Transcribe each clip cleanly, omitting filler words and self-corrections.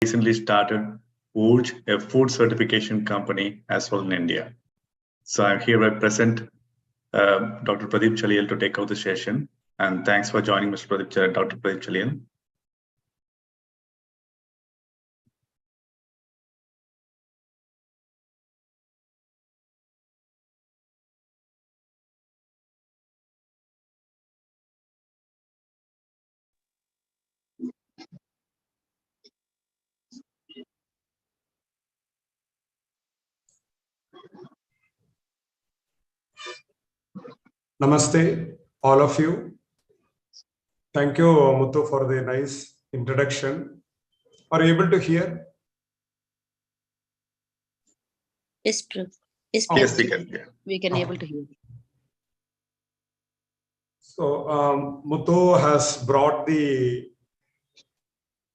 recently started Urge, a food certification company as well in India. So I'm here to present Dr. Pradeep Chaliel to take out the session. And thanks for joining Dr. Pradeep Chaliel. Namaste, all of you. Thank you, Muthu, for the nice introduction. Are you able to hear? Yes, yes, we can. Yeah. We can able to hear. So, Muthu has brought the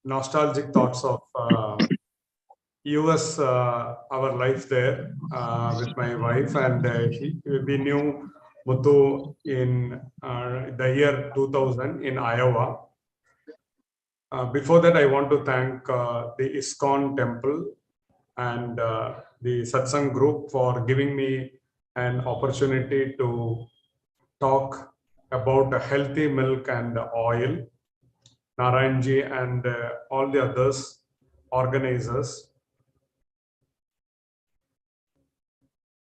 nostalgic thoughts of US, our life there with my wife, and we knew Muthu in the year 2000 in Iowa. Before that, I want to thank the ISKCON temple and the Satsang group for giving me an opportunity to talk about healthy milk and oil, Narayanji and all the others organizers.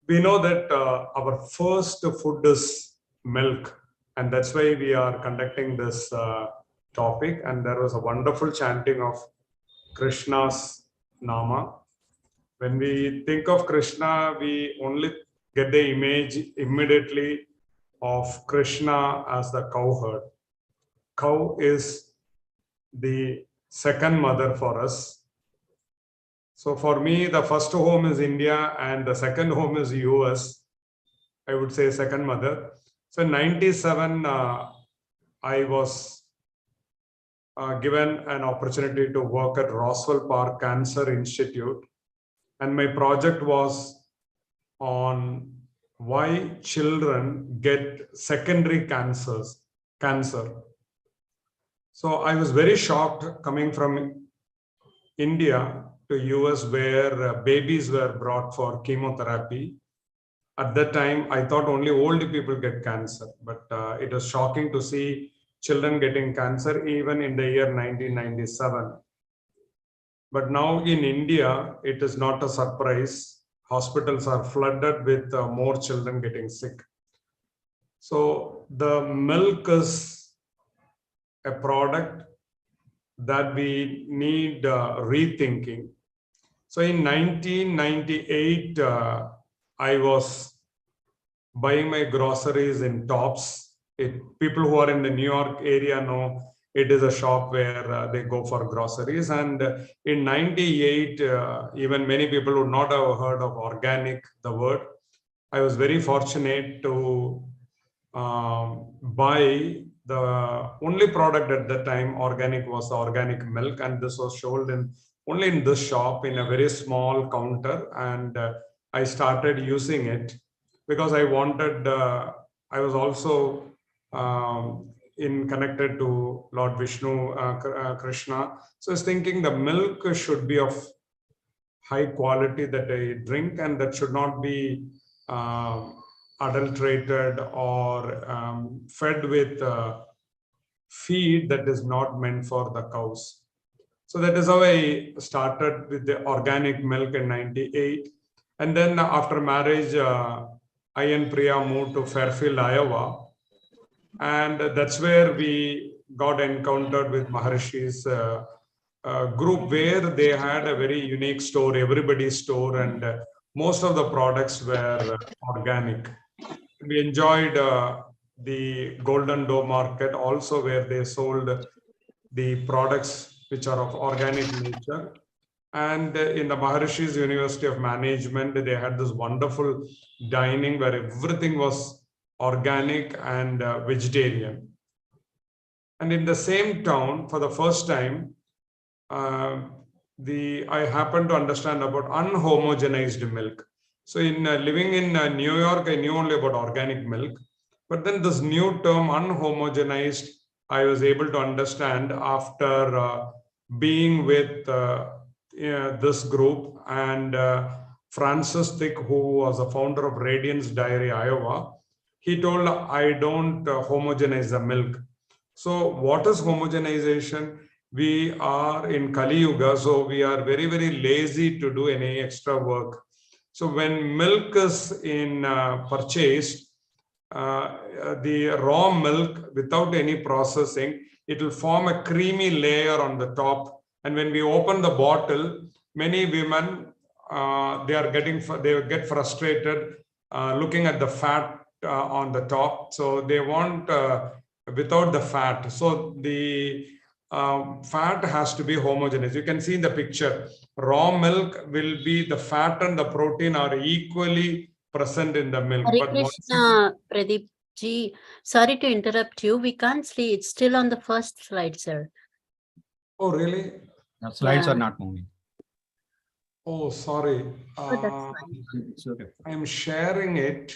We know that our first food is milk, and that's why we are conducting this topic. And there was a wonderful chanting of Krishna's Nama. When we think of Krishna, we only get the image immediately of Krishna as the cowherd. Cow is the second mother for us. So for me, the first home is India and the second home is US. I would say second mother. So in 97, I was given an opportunity to work at Roswell Park Cancer Institute. And my project was on why children get secondary cancer. So I was very shocked coming from India to US, where babies were brought for chemotherapy. At that time, I thought only old people get cancer, but it was shocking to see children getting cancer even in the year 1997. But now in India, it is not a surprise. Hospitals are flooded with more children getting sick. So the milk is a product that we need rethinking. So in 1998, I was buying my groceries in Tops. People who are in the New York area know it is a shop where they go for groceries. And in 98, even many people would not have heard of organic, the word. I was very fortunate to buy the only product at that time, organic, was the organic milk. And this was sold only in this shop in a very small counter. And I started using it because I wanted, I was also connected to Lord Vishnu, Krishna. So I was thinking the milk should be of high quality that I drink, and that should not be adulterated or fed with feed that is not meant for the cows. So that is how I started with the organic milk in 98. And then after marriage, I and Priya moved to Fairfield, Iowa. And that's where we got encountered with Maharishi's group, where they had a very unique store, everybody's store, and most of the products were organic. We enjoyed the Golden Door Market also, where they sold the products which are of organic nature. And in the Maharishi's University of Management, they had this wonderful dining where everything was organic and vegetarian. And in the same town, for the first time, I happened to understand about unhomogenized milk. So in living in New York, I knew only about organic milk. But then this new term, unhomogenized, I was able to understand after being with this group, and Francis Thick, who was the founder of Radiance Dairy, Iowa, he told, I don't homogenize the milk. So what is homogenization? We are in Kali Yuga, so we are very, very lazy to do any extra work. So when milk is purchased, the raw milk without any processing, it will form a creamy layer on the top. And when we open the bottle, many women, they get frustrated looking at the fat on the top. So they want without the fat. So the fat has to be homogeneous. You can see in the picture, raw milk will be the fat and the protein are equally present in the milk. Hare But Krishna, Pradeep ji. Sorry to interrupt you. We can't see. It's still on the first slide, sir. oh, really? The slides Yeah. are not moving. Oh, sorry. Oh, that's fine. It's okay. I'm sharing it.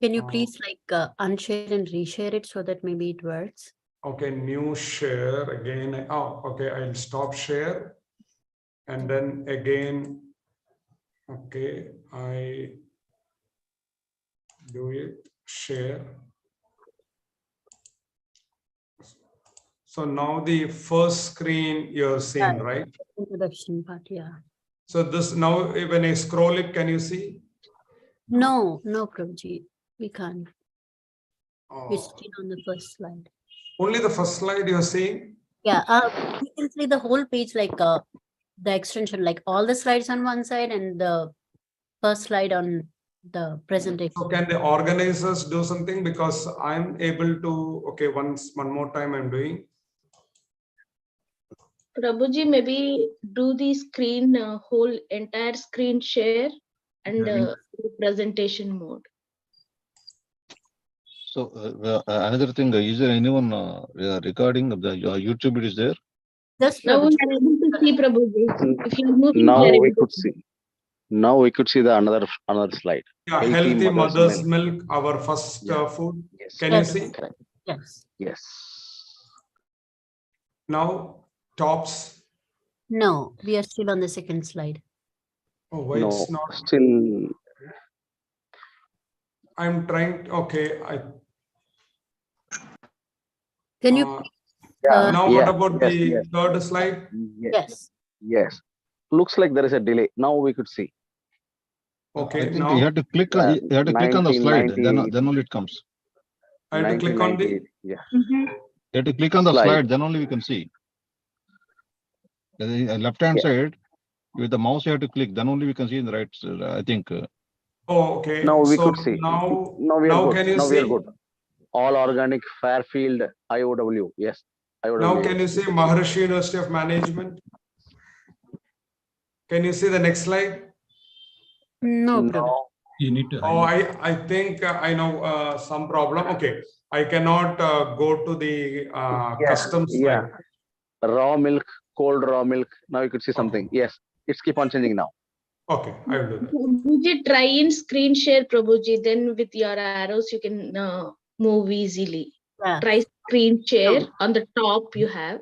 Can you please unshare and reshare it so that maybe it works? Okay, new share again. Oh, okay, I'll stop share. And then again, okay, I do it, share. So now the first screen you're seeing, right? Introduction part, yeah. So this now, when I scroll it, can you see? No, Prabhuji. We can't. It's Oh, still on the first slide. only the first slide you're seeing? Yeah, we can see the whole page, like the extension, like all the slides on one side and the first slide on the presentation. So can the organizers do something? Because I'm able to, okay, one more time I'm doing. Prabhuji, maybe do the screen, whole entire screen share and presentation mode. So another thing, is there anyone recording of the YouTube? It is there? Just Now we Prabhuji. are able to see Prabhuji. If you are moving, Now we are we able could to see. Now we could see the another slide. Yeah, healthy mother's milk, our first food. Yes. Can Yes. you see? Correct. Yes. Yes. Now tops. No, we are still on the second slide. Oh, why No, it's not? still. I'm trying. Okay, Can you? now what Yeah, about yes, the yes. third slide? Yes. Yes. Looks like there is a delay. Now we could see. Okay, I think now you have to click. You have to click on the slide. Then only it comes. I have to click on the. Yeah. Mhm. You have to click on the Slide. slide. Then only we can see. The left-hand side with the mouse, you have to click. Then only we can see in the right. I think. Oh, okay. Now we so could see. Now we are good. can you Now see? we are good. All organic Fairfield IOW. Yes. IOW. Now can you see Maharishi University of Management? Can you see the next slide? No, Prabhuji. No. You need to Oh, highlight. I think I know some problem. Okay, I cannot go to the custom slide. Yeah. Raw milk, cold raw milk. Now you could see something. Yes. It's keep on changing now. Okay, I will do that. Prabhuji, try in screen share, Prabhuji. Then with your arrows, you can move easily. Yeah. Try screen share on the top you have.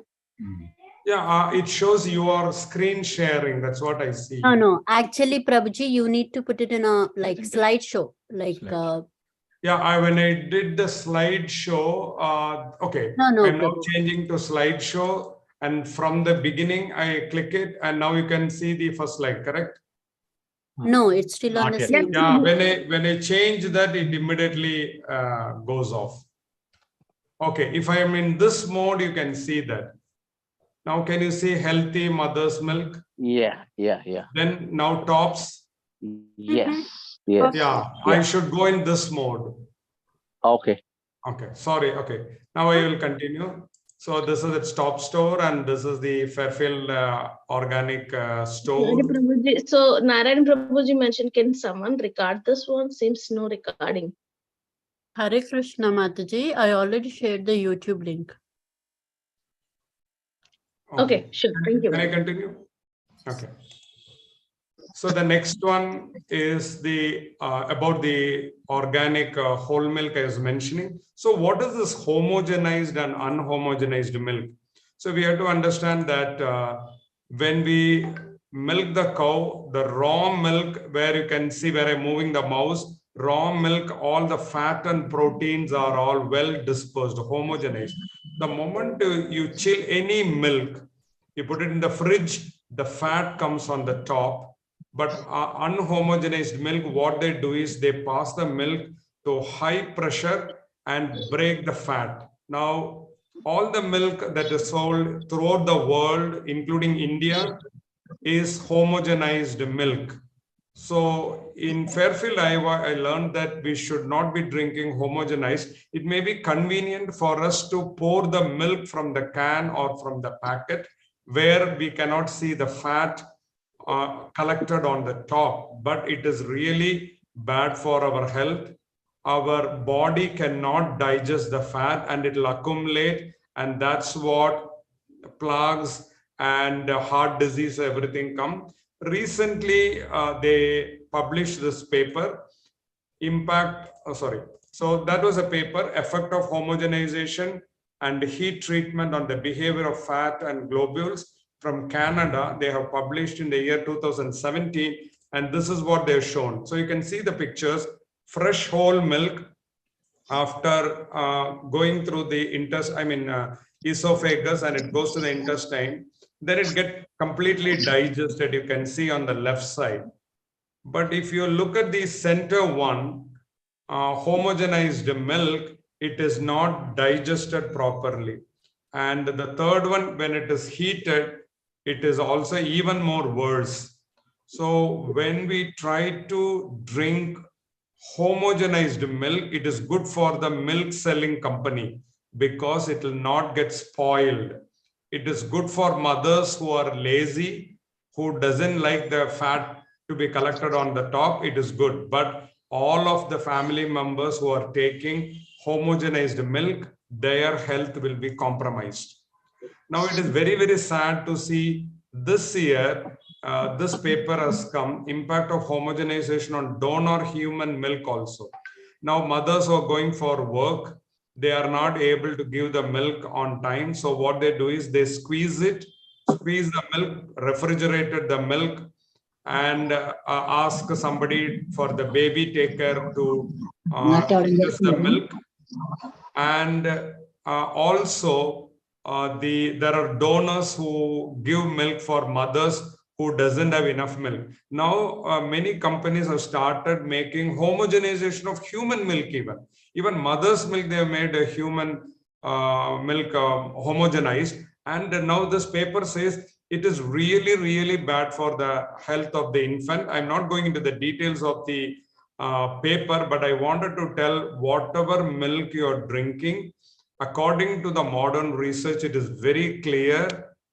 Yeah, it shows you are screen sharing. That's what I see. No. Actually, Prabhuji, you need to put it in a slideshow. Yeah, when I did the slideshow, okay, No, I'm now Prabhu. changing to slideshow, and from the beginning I click it, and now you can see the first slide. Correct? No, it's still on Not the yet. same. Yeah, when I change that, it immediately goes off. Okay, if I am in this mode, you can see that. Now, can you see healthy mother's milk? Yeah. Then now tops. Yes. Yes. Yeah, I should go in this mode. Okay. Okay, sorry. Okay, now I will continue. So this is its top store, and this is the Fairfield organic store. Prabhuji, so Narayan Prabhuji mentioned, can someone record this one? Seems no recording. Hare Krishna Mataji, I already shared the YouTube link. Okay, sure. Thank you. Can I continue? Okay. So the next one is the about the organic whole milk I was mentioning. So what is this homogenized and unhomogenized milk? So we have to understand that when we milk the cow, the raw milk, where you can see where I'm moving the mouse, raw milk, all the fat and proteins are all well dispersed, homogenized. The moment you chill any milk, you put it in the fridge, the fat comes on the top. But unhomogenized milk, what they do is they pass the milk to high pressure and break the fat. Now, all the milk that is sold throughout the world, including India, is homogenized milk. So in Fairfield, Iowa, I learned that we should not be drinking homogenized. It may be convenient for us to pour the milk from the can or from the packet where we cannot see the fat collected on the top, but it is really bad for our health. Our body cannot digest the fat and it will accumulate, and that's what plagues and heart disease, everything come. Recently, they published this paper, So that was a paper, Effect of Homogenization and Heat Treatment on the Behavior of Fat and Globules from Canada. They have published in the year 2017, and this is what they've shown. So you can see the pictures, fresh whole milk after going through the esophagus, and it goes to the intestine, then it gets completely digested, you can see on the left side. But if you look at the center one, homogenized milk, it is not digested properly. And the third one, when it is heated, it is also even more worse. So when we try to drink homogenized milk, it is good for the milk selling company because it will not get spoiled. It is good for mothers who are lazy, who doesn't like the fat to be collected on the top. It is good, but all of the family members who are taking homogenized milk, their health will be compromised. Now it is very, very sad to see this year, this paper has come, impact of homogenization on donor human milk also. Now mothers who are going for work, they are not able to give the milk on time. So what they do is they squeeze the milk, refrigerated the milk, and ask somebody for the baby taker to ingest the milk. And also there are donors who give milk for mothers who doesn't have enough milk. Now many companies have started making homogenization of human milk. Even mother's milk, they have made a human milk homogenized. And now this paper says it is really, really bad for the health of the infant. I'm not going into the details of the paper, but I wanted to tell whatever milk you're drinking, according to the modern research, it is very clear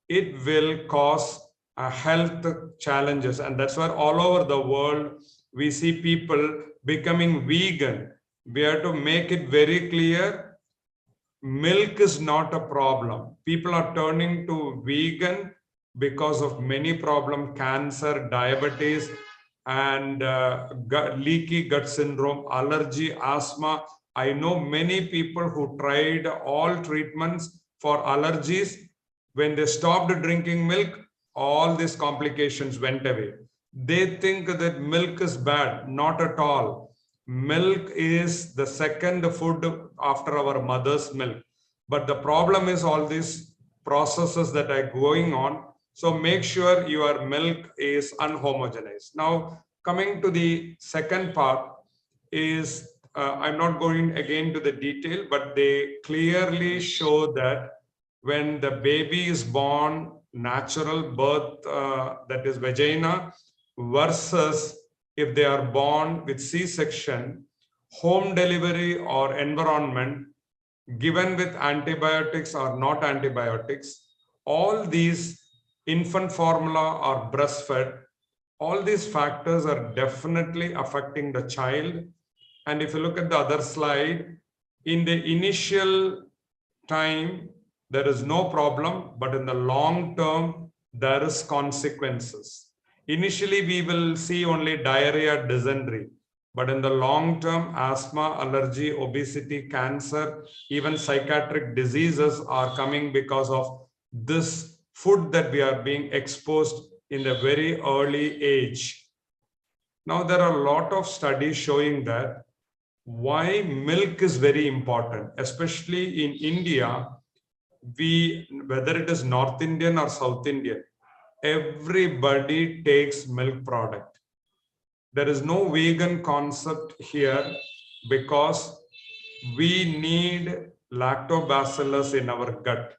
it will cause health challenges. And that's why all over the world, we see people becoming vegan. We have to make it very clear, milk is not a problem. People are turning to vegan because of many problems, cancer, diabetes, and leaky gut syndrome, allergy, asthma. I know many people who tried all treatments for allergies. When they stopped drinking milk, all these complications went away. They think that milk is bad. Not at all. Milk is the second food after our mother's milk. But the problem is all these processes that are going on. So make sure your milk is unhomogenized. Now, coming to the second part is, I'm not going again to the detail, but they clearly show that when the baby is born, natural birth, that is vagina, versus if they are born with C-section, home delivery or environment, given with antibiotics or not antibiotics, all these infant formula or breastfed, all these factors are definitely affecting the child. And if you look at the other slide, in the initial time, there is no problem, but in the long term, there is consequences. Initially, we will see only diarrhea, dysentery, but in the long term, asthma, allergy, obesity, cancer, even psychiatric diseases are coming because of this food that we are being exposed in the very early age. Now, there are a lot of studies showing that why milk is very important, especially in India. Whether it is North Indian or South Indian, everybody takes milk product. There is no vegan concept here because we need lactobacillus in our gut,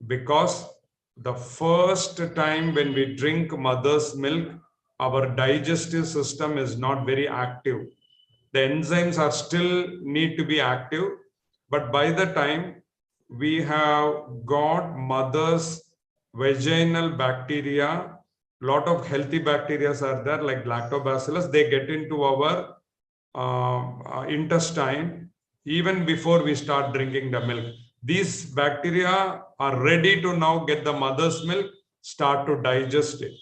because the first time when we drink mother's milk, our digestive system is not very active. The enzymes are still need to be active, but by the time we have got mother's vaginal bacteria, lot of healthy bacteria are there like lactobacillus, they get into our intestine even before we start drinking the milk. These bacteria are ready to now get the mother's milk, start to digest it.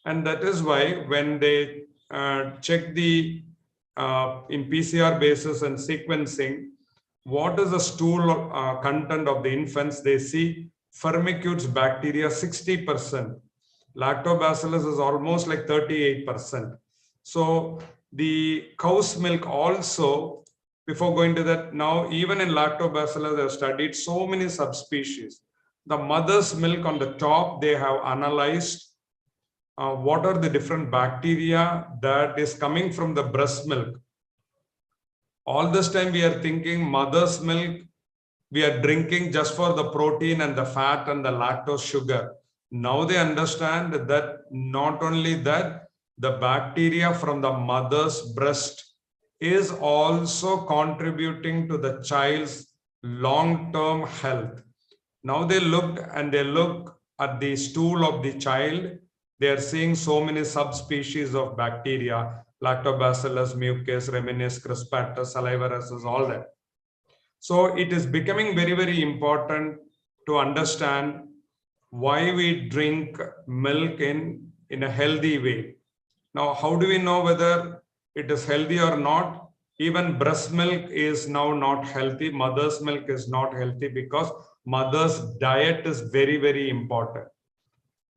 And that is why when they check the in PCR basis and sequencing, what is the stool content of the infants, they see Firmicutes bacteria 60%. Lactobacillus is almost like 38%. So the cow's milk also, before going to that, now even in lactobacillus, they have studied so many subspecies. The mother's milk on the top, they have analyzed what are the different bacteria that is coming from the breast milk. All this time we are thinking mother's milk, we are drinking just for the protein and the fat and the lactose sugar. Now they understand that not only that, the bacteria from the mother's breast is also contributing to the child's long-term health. Now they look at the stool of the child. They are seeing so many subspecies of bacteria, lactobacillus, mucus, reminis, crispatus, salivarius, all that. So it is becoming very, very important to understand why we drink milk in a healthy way. Now, how do we know whether it is healthy or not? Even breast milk is now not healthy. Mother's milk is not healthy because mother's diet is very, very important.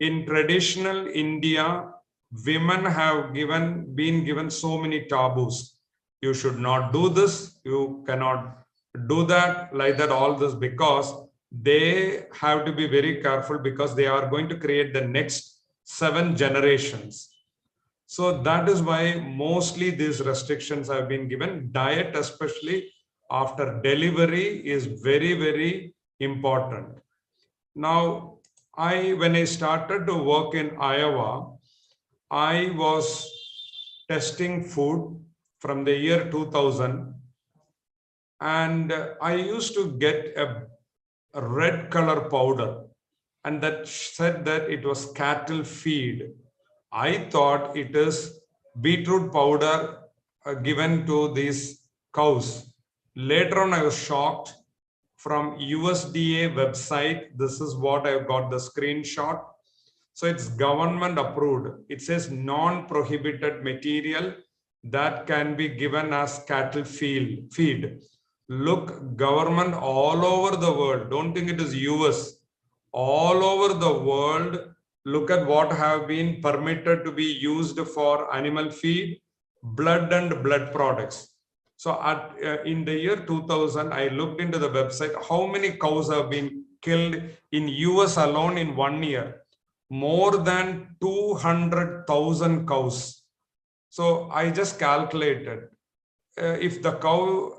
In traditional India, women have been given so many taboos. You should not do this. You cannot do that, like that, all this, because they have to be very careful because they are going to create the next 7 generations. So that is why mostly these restrictions have been given. Diet, especially after delivery, is very, very important. Now, when I started to work in Iowa, I was testing food from the year 2000. And I used to get a red color powder, and that said that it was cattle feed. I thought it is beetroot powder given to these cows. Later on, I was shocked. From USDA website, this is what I've got the screenshot. So it's government approved. It says non-prohibited material that can be given as cattle feed. Look, government all over the world, don't think it is US, all over the world, look at what have been permitted to be used for animal feed, blood and blood products. So in the year 2000, I looked into the website, how many cows have been killed in US alone in 1 year? More than 200,000 cows. So I just calculated, if the cow,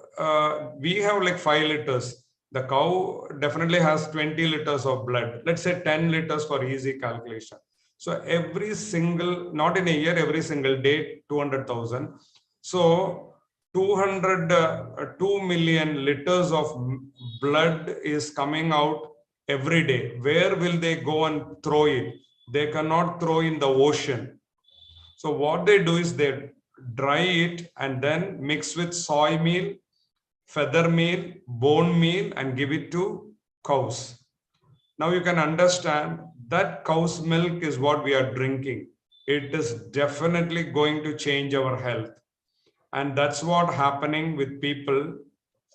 we have like 5 liters, the cow definitely has 20 liters of blood. Let's say 10 liters for easy calculation. So every single, not in a year, every single day, 200,000. So 2 million liters of blood is coming out every day. Where will they go and throw it? They cannot throw in the ocean. So what they do is they dry it and then mix with soy meal, feather meal, bone meal, and give it to cows. Now you can understand that cow's milk is what we are drinking. It is definitely going to change our health. And that's what happening with people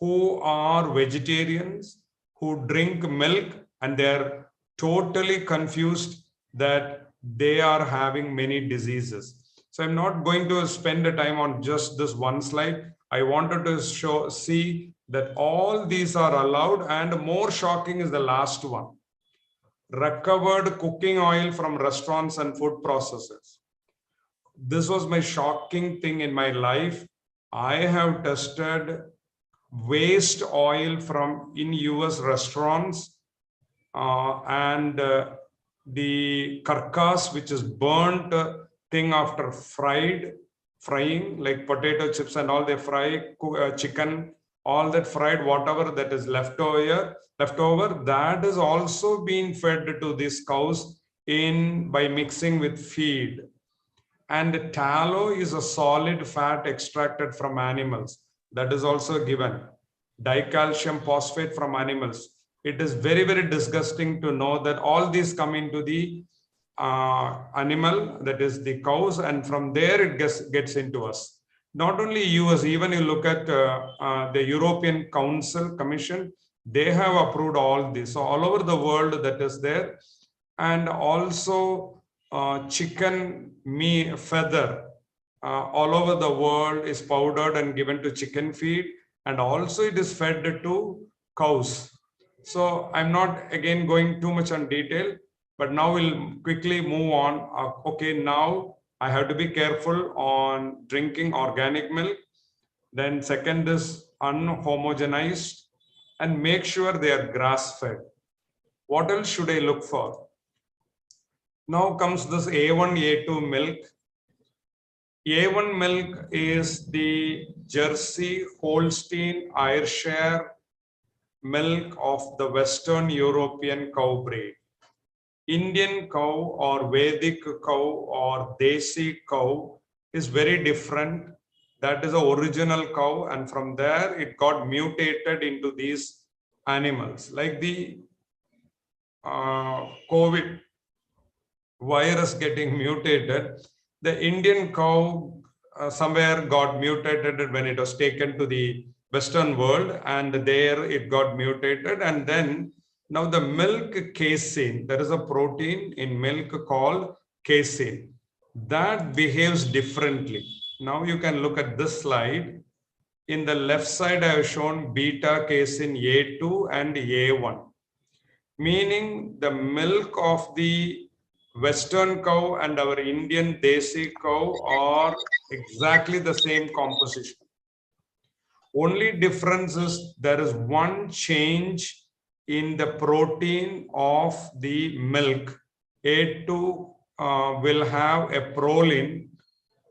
who are vegetarians, who drink milk, and they're totally confused that they are having many diseases. So I'm not going to spend the time on just this one slide. I wanted to see that all these are allowed, and more shocking is the last one. Recovered cooking oil from restaurants and food processors. This was my shocking thing in my life. I have tested waste oil from in US restaurants and the carcass, which is burnt thing after frying, like potato chips and all, they fry chicken, all that fried, whatever that is left over, that is also being fed to these cows by mixing with feed. And tallow is a solid fat extracted from animals. That is also given. Dicalcium phosphate from animals. It is very, very disgusting to know that all these come into the animal, that is the cows, and from there it gets into us. Not only US, even you look at the European Commission, they have approved all this. So all over the world that is there. And also chicken meat feather all over the world is powdered and given to chicken feed, and also it is fed to cows. So I'm not again going too much on detail, but now we'll quickly move on. Okay, now I have to be careful on drinking organic milk. Then second is unhomogenized, and make sure they are grass fed. What else should I look for? Now comes this A1, A2 milk. A1 milk is the Jersey, Holstein, Ayrshire milk of the Western European cow breed. Indian cow or Vedic cow or Desi cow is very different. That is the original cow, and from there it got mutated into these animals. Like the COVID virus getting mutated, the Indian cow somewhere got mutated when it was taken to the Western world, and there it got mutated. And then now the milk casein, there is a protein in milk called casein that behaves differently. Now you can look at this slide. In the left side, I have shown beta casein A2 and A1, meaning the milk of the Western cow and our Indian Desi cow are exactly the same composition. Only difference is there is one change in the protein of the milk. A2 will have a proline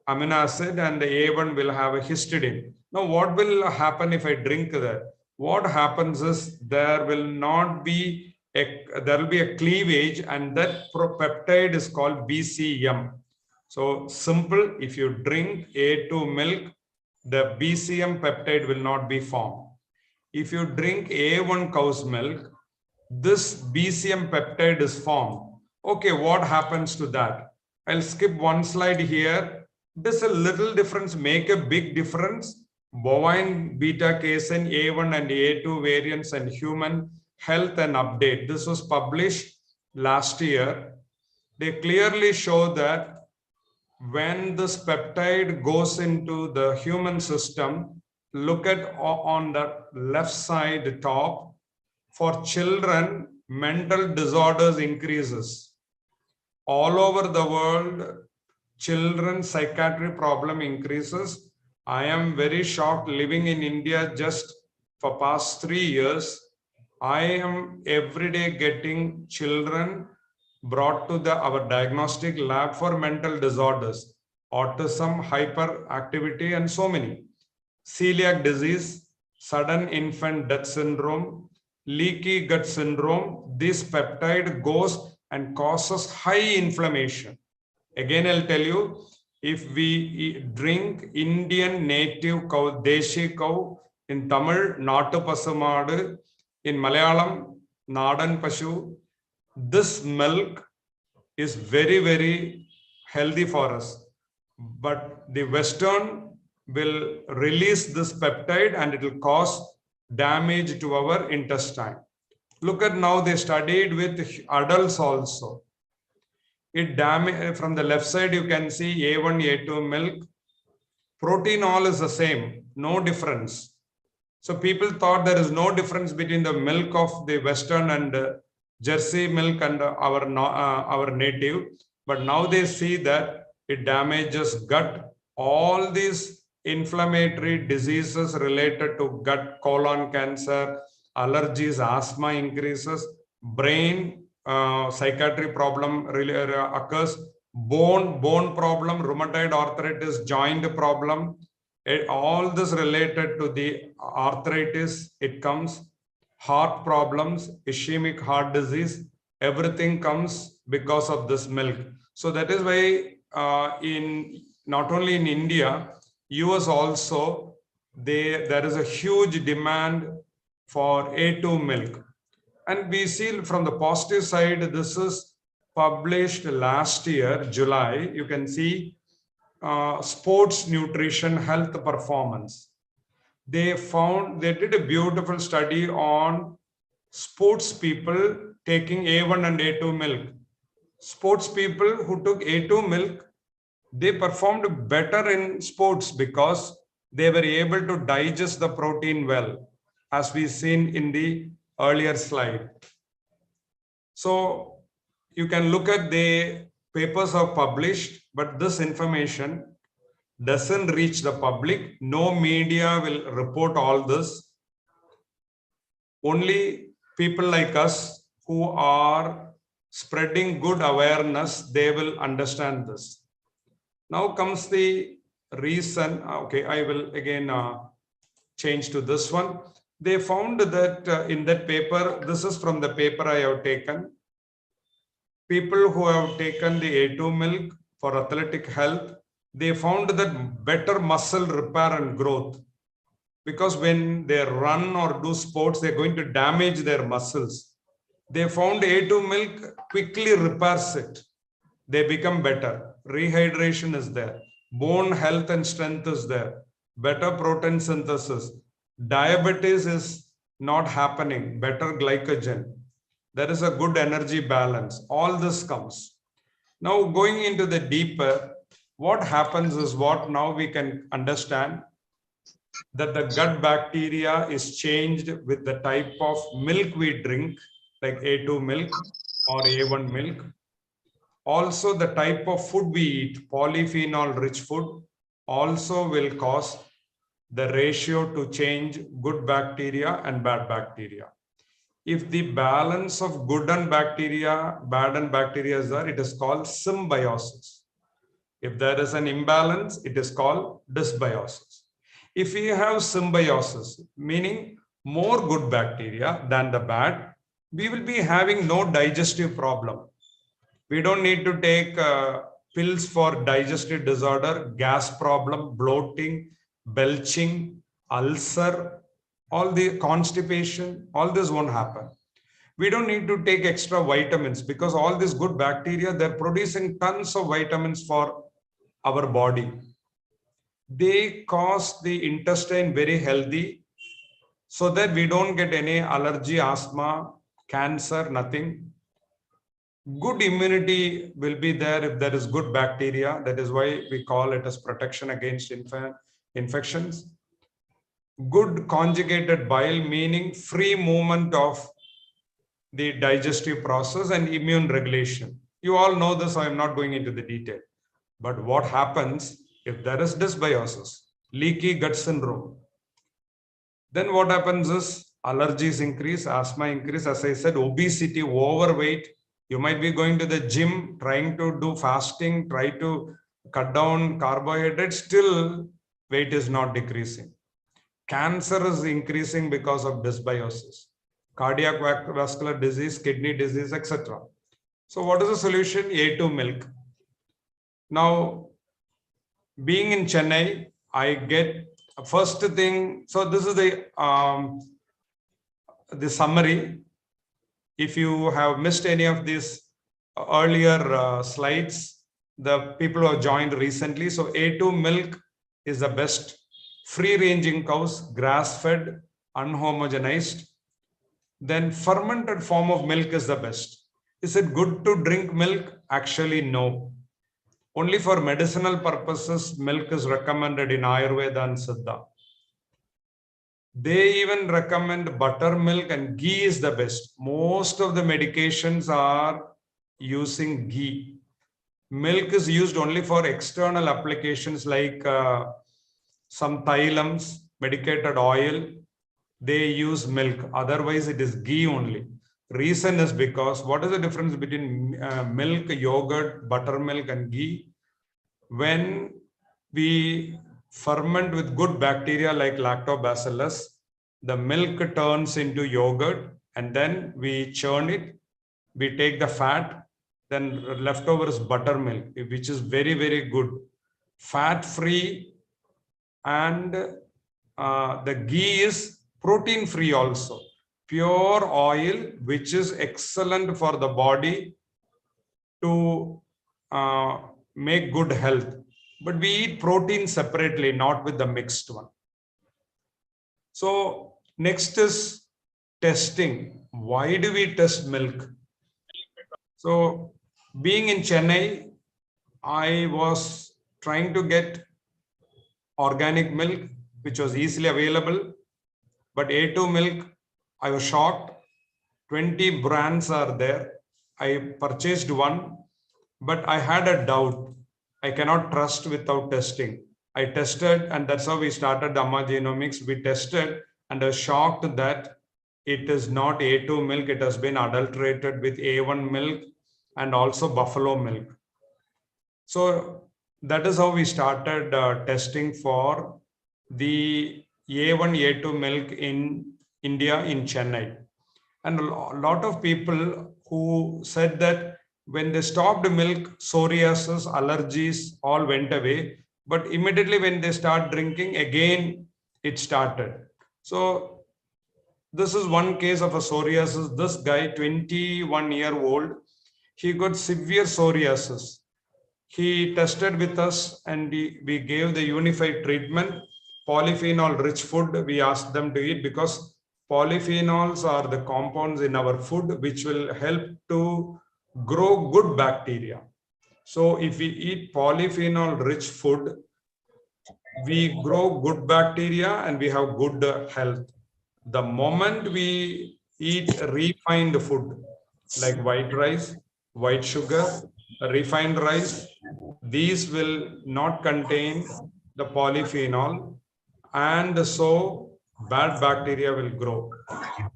amino acid, and the A1 will have a histidine. Now, what will happen if I drink that? What happens is there will be a cleavage, and that peptide is called BCM. So simple, if you drink A2 milk, the BCM peptide will not be formed. If you drink A1 cow's milk, this BCM peptide is formed. Okay, what happens to that? I'll skip one slide here. This a little difference, make a big difference. Bovine beta casein A1 and A2 variants and human health and update. This was published last year. They clearly show that when this peptide goes into the human system, look at on the left side top, for children, mental disorders increases. All over the world, children's psychiatry problem increases. I am very shocked living in India just for past 3 years. I am every day getting children brought to our diagnostic lab for mental disorders, autism, hyperactivity, and so many. Celiac disease, sudden infant death syndrome, leaky gut syndrome. This peptide goes and causes high inflammation. Again, I'll tell you, if we drink Indian native cow, Deshi cow, in Tamil, Nattu Pasumadu, in Malayalam, Nadan Pashu, this milk is very, very healthy for us. But the Western will release this peptide and it will cause damage to our intestine. look at now, they studied with adults also. It damage from the left side, you can see A1, A2 milk. Protein all is the same, no difference. So people thought there is no difference between the milk of the Western and Jersey milk and our native. But now they see that it damages gut. All these inflammatory diseases related to gut, colon cancer, allergies, asthma increases, brain, psychiatric problem occurs, bone problem, rheumatoid arthritis, joint problem. All this related to the arthritis, it comes, heart problems, ischemic heart disease, everything comes because of this milk. So that is why in not only in India, US also, there is a huge demand for A2 milk. And we see from the positive side, this is published last year, July. You can see sports nutrition health performance. They did a beautiful study on sports people taking A1 and A2 milk. Sports people who took A2 milk, they performed better in sports because they were able to digest the protein well, as we seen in the earlier slide. So you can look at the papers are published, but this information doesn't reach the public. No media will report all this. Only people like us who are spreading good awareness, they will understand this. Now comes the reason. Okay, I will again change to this one. They found that in that paper, this is from the paper I have taken. People who have taken the A2 milk for athletic health, they found that better muscle repair and growth, because when they run or do sports, they're going to damage their muscles. They found A2 milk quickly repairs it. They become better. Rehydration is there. Bone health and strength is there. Better protein synthesis. Diabetes is not happening. Better glycogen. There is a good energy balance. All this comes. Now going into the deeper, what happens is what now we can understand, that the gut bacteria is changed with the type of milk we drink, like A2 milk or A1 milk. Also the type of food we eat, polyphenol rich food, also will cause the ratio to change good bacteria and bad bacteria. If the balance of good and bacteria, bad and bacteria is there, it is called symbiosis. If there is an imbalance, it is called dysbiosis. If we have symbiosis, meaning more good bacteria than the bad, we will be having no digestive problem. We don't need to take pills for digestive disorder, gas problem, bloating, belching, ulcer, all the constipation, all this won't happen. We don't need to take extra vitamins because all these good bacteria, they're producing tons of vitamins for our body. They cause the intestine very healthy so that we don't get any allergy, asthma, cancer, nothing. Good immunity will be there if there is good bacteria. That is why we call it as protection against infections. Good conjugated bile, meaning free movement of the digestive process and immune regulation. You all know this, I am not going into the detail. But what happens if there is dysbiosis, leaky gut syndrome? Then what happens is allergies increase, asthma increase, as I said, obesity, overweight. You might be going to the gym, trying to do fasting, try to cut down carbohydrates, still weight is not decreasing. Cancer is increasing because of dysbiosis, cardiac vascular disease, kidney disease, etc. So what is the solution? A2 milk. Now, being in Chennai, I get first thing. So this is the summary. If you have missed any of these earlier slides, the people who have joined recently. So A2 milk is the best. Free ranging cows, grass fed, unhomogenized. then fermented form of milk is the best. Is it good to drink milk? Actually, no. Only for medicinal purposes, milk is recommended in Ayurveda and Siddha. They even recommend buttermilk, and ghee is the best. Most of the medications are using ghee. Milk is used only for external applications like some thylums, medicated oil. They use milk. Otherwise, it is ghee only. Reason is because what is the difference between milk, yogurt, buttermilk, and ghee? When we ferment with good bacteria like lactobacillus, the milk turns into yogurt, and then we churn it. We take the fat, then leftover is buttermilk, which is very, very good. Fat-free, and the ghee is protein-free also. Pure oil, which is excellent for the body to make good health. But we eat protein separately, not with the mixed one. So next is testing. Why do we test milk? So being in Chennai, I was trying to get organic milk, which was easily available. But A2 milk, I was shocked. 20 brands are there. I purchased one, but I had a doubt. I cannot trust without testing. I tested, and that's how we started the Amma Genomics. We tested, and I was shocked that it is not A2 milk. It has been adulterated with A1 milk and also buffalo milk. So that is how we started testing for the A1, A2 milk in India, in Chennai. And a lot of people who said that when they stopped milk, psoriasis, allergies all went away. But immediately when they start drinking, again, it started. So this is one case of a psoriasis. This guy, 21-year-old, he got severe psoriasis. He tested with us, and we gave the unified treatment. Polyphenol-rich food, we asked them to eat, because polyphenols are the compounds in our food which will help to grow good bacteria. So if we eat polyphenol-rich food, we grow good bacteria and we have good health. The moment we eat refined food like white rice, white sugar, refined rice, these will not contain the polyphenol, and so bad bacteria will grow.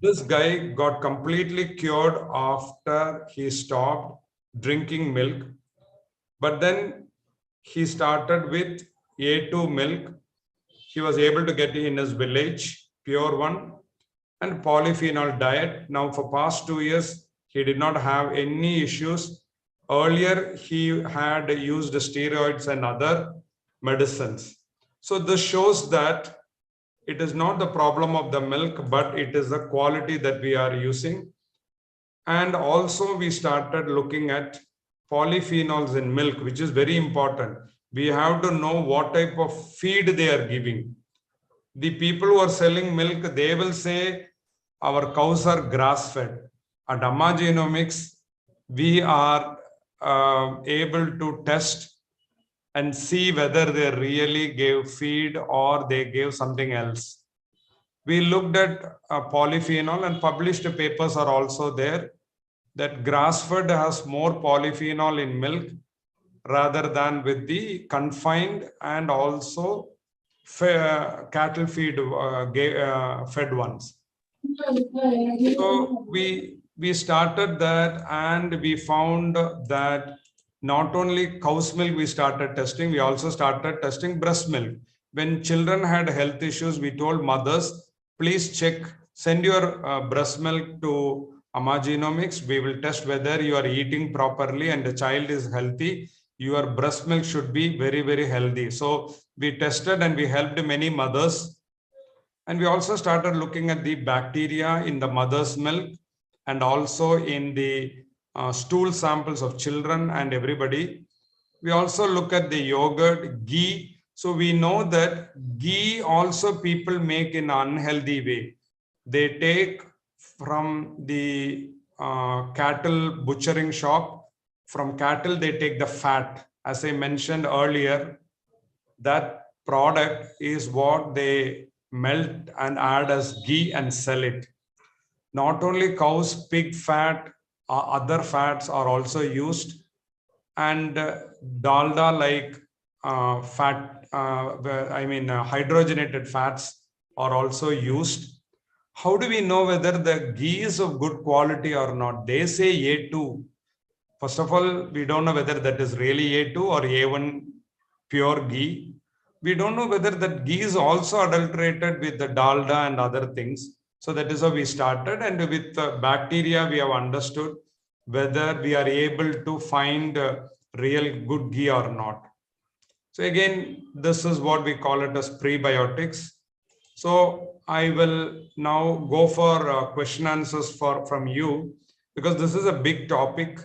This guy got completely cured after he stopped drinking milk. But then he started with A2 milk. He was able to get it in his village, pure one, and polyphenol diet. Now for past 2 years, he did not have any issues. Earlier, he had used steroids and other medicines. So this shows that it is not the problem of the milk, but it is the quality that we are using. And also we started looking at polyphenols in milk, which is very important. We have to know what type of feed they are giving. The people who are selling milk, they will say our cows are grass-fed. At Amma Genomics, we are able to test and see whether they really gave feed or they gave something else. We looked at polyphenol, and published papers are also there, that grass-fed has more polyphenol in milk rather than with the confined and also cattle feed fed ones. So we started that, and we found that not only cow's milk we started testing, we also started testing breast milk. When children had health issues, we told mothers, please check, send your breast milk to Amma Genomics. We will test whether you are eating properly and the child is healthy. Your breast milk should be very, very healthy. So we tested and we helped many mothers. And we also started looking at the bacteria in the mother's milk and also in the stool samples of children and everybody. We also look at the yogurt, ghee. So we know that ghee also people make in an unhealthy way. They take from the cattle butchering shop. From cattle, they take the fat. As I mentioned earlier, that product is what they melt and add as ghee and sell it. Not only cows, pig fat, other fats are also used, and dalda like hydrogenated fats are also used. How do we know whether the ghee is of good quality or not? They say A2. First of all, we don't know whether that is really A2 or A1 pure ghee. We don't know whether that ghee is also adulterated with the dalda and other things. So that is how we started. And with bacteria, we have understood whether we are able to find real good ghee or not. So again, this is what we call it as prebiotics. So I will now go for question answers from you, because this is a big topic,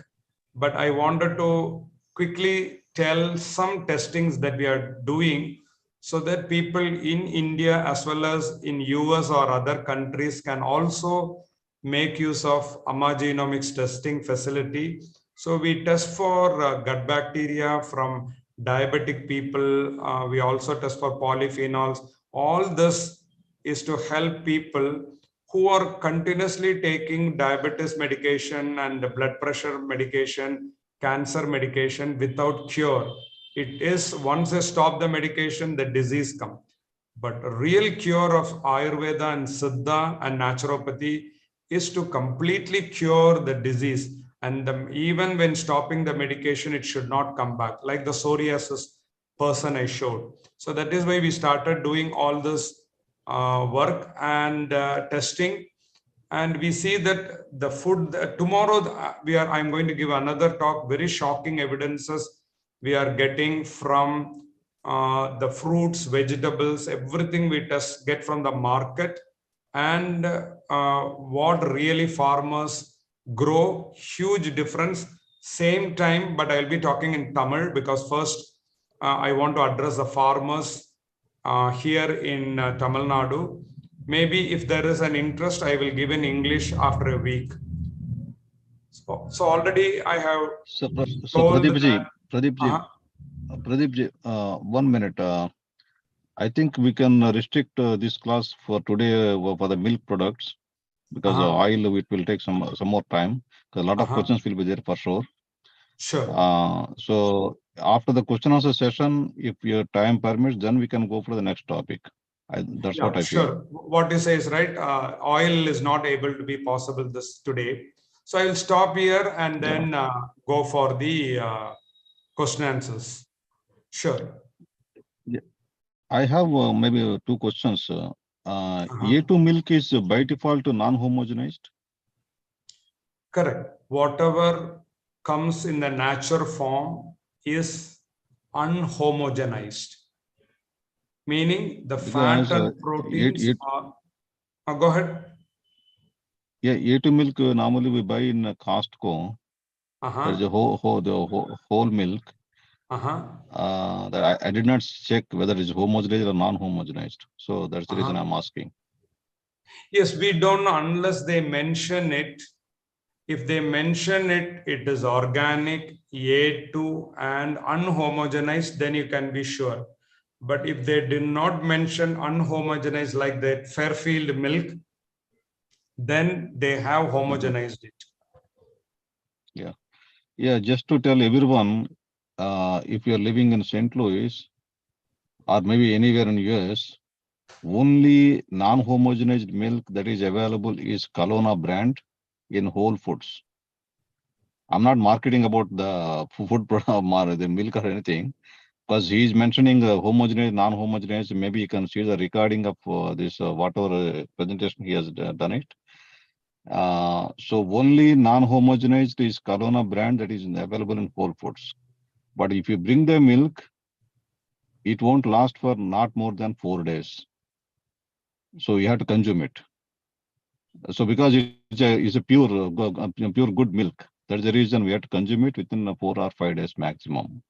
but I wanted to quickly tell some testings that we are doing so that people in India as well as in US or other countries can also make use of AMA genomics testing facility. So we test for gut bacteria from diabetic people. We also test for polyphenols. All this is to help people who are continuously taking diabetes medication and blood pressure medication, cancer medication without cure. It is once they stop the medication, the disease comes. But real cure of Ayurveda and Siddha and naturopathy is to completely cure the disease. And even when stopping the medication, it should not come back, like the psoriasis person I showed. So that is why we started doing all this work and testing. And we see that the food tomorrow I'm going to give another talk, very shocking evidences we are getting from the fruits, vegetables, everything we get from the market, and what really farmers grow. Huge difference. Same time, but I'll be talking in Tamil because first I want to address the farmers here in Tamil Nadu. Maybe if there is an interest, I will give in English after a week. So already I have told Pradeep ji, 1 minute. I think we can restrict this class for today for the milk products, because oil, it will take some more time, because a lot of questions will be there for sure. Sure. So after the question answer session, if your time permits, then we can go for the next topic. That's what I feel. Sure. What you say is right. Oil is not able to be possible today. So I will stop here and then go for the question answers. Sure. Yeah. I have maybe 2 questions. A2 milk is by default non-homogenized? Correct. Whatever comes in the natural form is unhomogenized, meaning the fat and proteins are. Go ahead. Yeah, A2 milk normally we buy in Costco. There's a whole milk. That I did not check whether it's homogenized or non-homogenized. So that's the reason I'm asking. Yes, we don't know unless they mention it. If they mention it, it is organic, A2 and unhomogenized, then you can be sure. But if they did not mention unhomogenized like that Fairfield milk, then they have homogenized it. Yeah, just to tell everyone, if you're living in St. Louis or maybe anywhere in US, only non-homogenized milk that is available is Kalona brand in Whole Foods. I'm not marketing about the food product, the milk or anything, because he's mentioning homogenized, non-homogenized. Maybe you can see the recording of this whatever presentation he has done it. So only non-homogenized is Kalona brand that is available in Whole Foods. But if you bring the milk, it won't last for not more than 4 days. So you have to consume it. So because it's a pure good milk, that's the reason we have to consume it within 4 or 5 days maximum.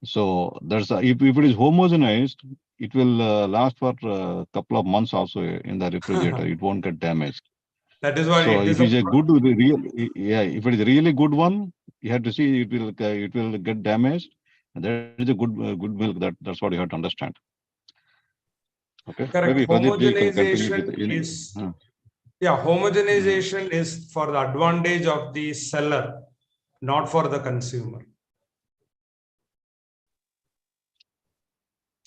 So if it is homogenized, it will last for a couple of months also in the refrigerator. It won't get damaged. That is why So it if is it's a good, yeah, if it is a really good one, you have to see it will get damaged. And that is a good milk. That's what you have to understand. Okay. correct. Maybe Pradeep ji can continue Homogenization with is, yeah, homogenization is for the advantage of the seller, not for the consumer.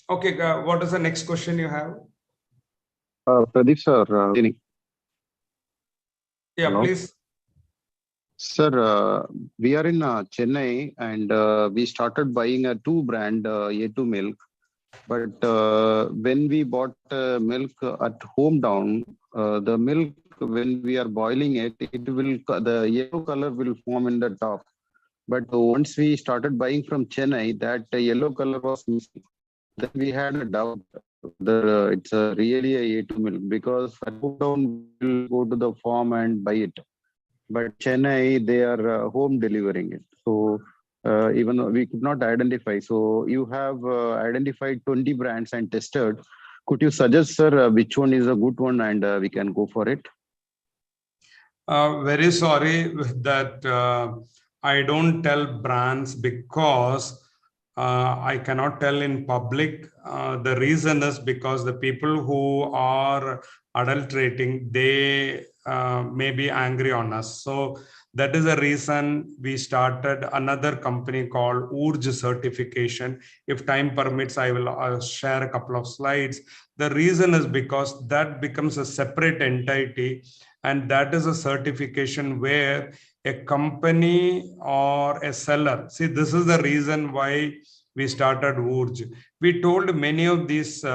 Okay, what is the next question you have? Pradeep sir, Yeah, hello. please. Sir, we are in Chennai and we started buying a two brand A2 milk. But when we bought milk at hometown, the milk, when we are boiling it, the yellow color will form in the top. But once we started buying from Chennai, that yellow color was missing. Then we had a doubt whether it's really a A2 milk, because at hometown we'll go to the farm and buy it. But Chennai, they are home delivering it. So even though we could not identify. So you have identified 20 brands and tested. Could you suggest, sir, which one is a good one and we can go for it? Very sorry that I don't tell brands because I cannot tell in public. The reason is because the people who are adulterating, they may be angry on us. So that is the reason we started another company called Urj Certification. If time permits, I will share a couple of slides. The reason is because that becomes a separate entity, and that is a certification where a company or a seller, see, this is the reason why we started Urj. We told many of these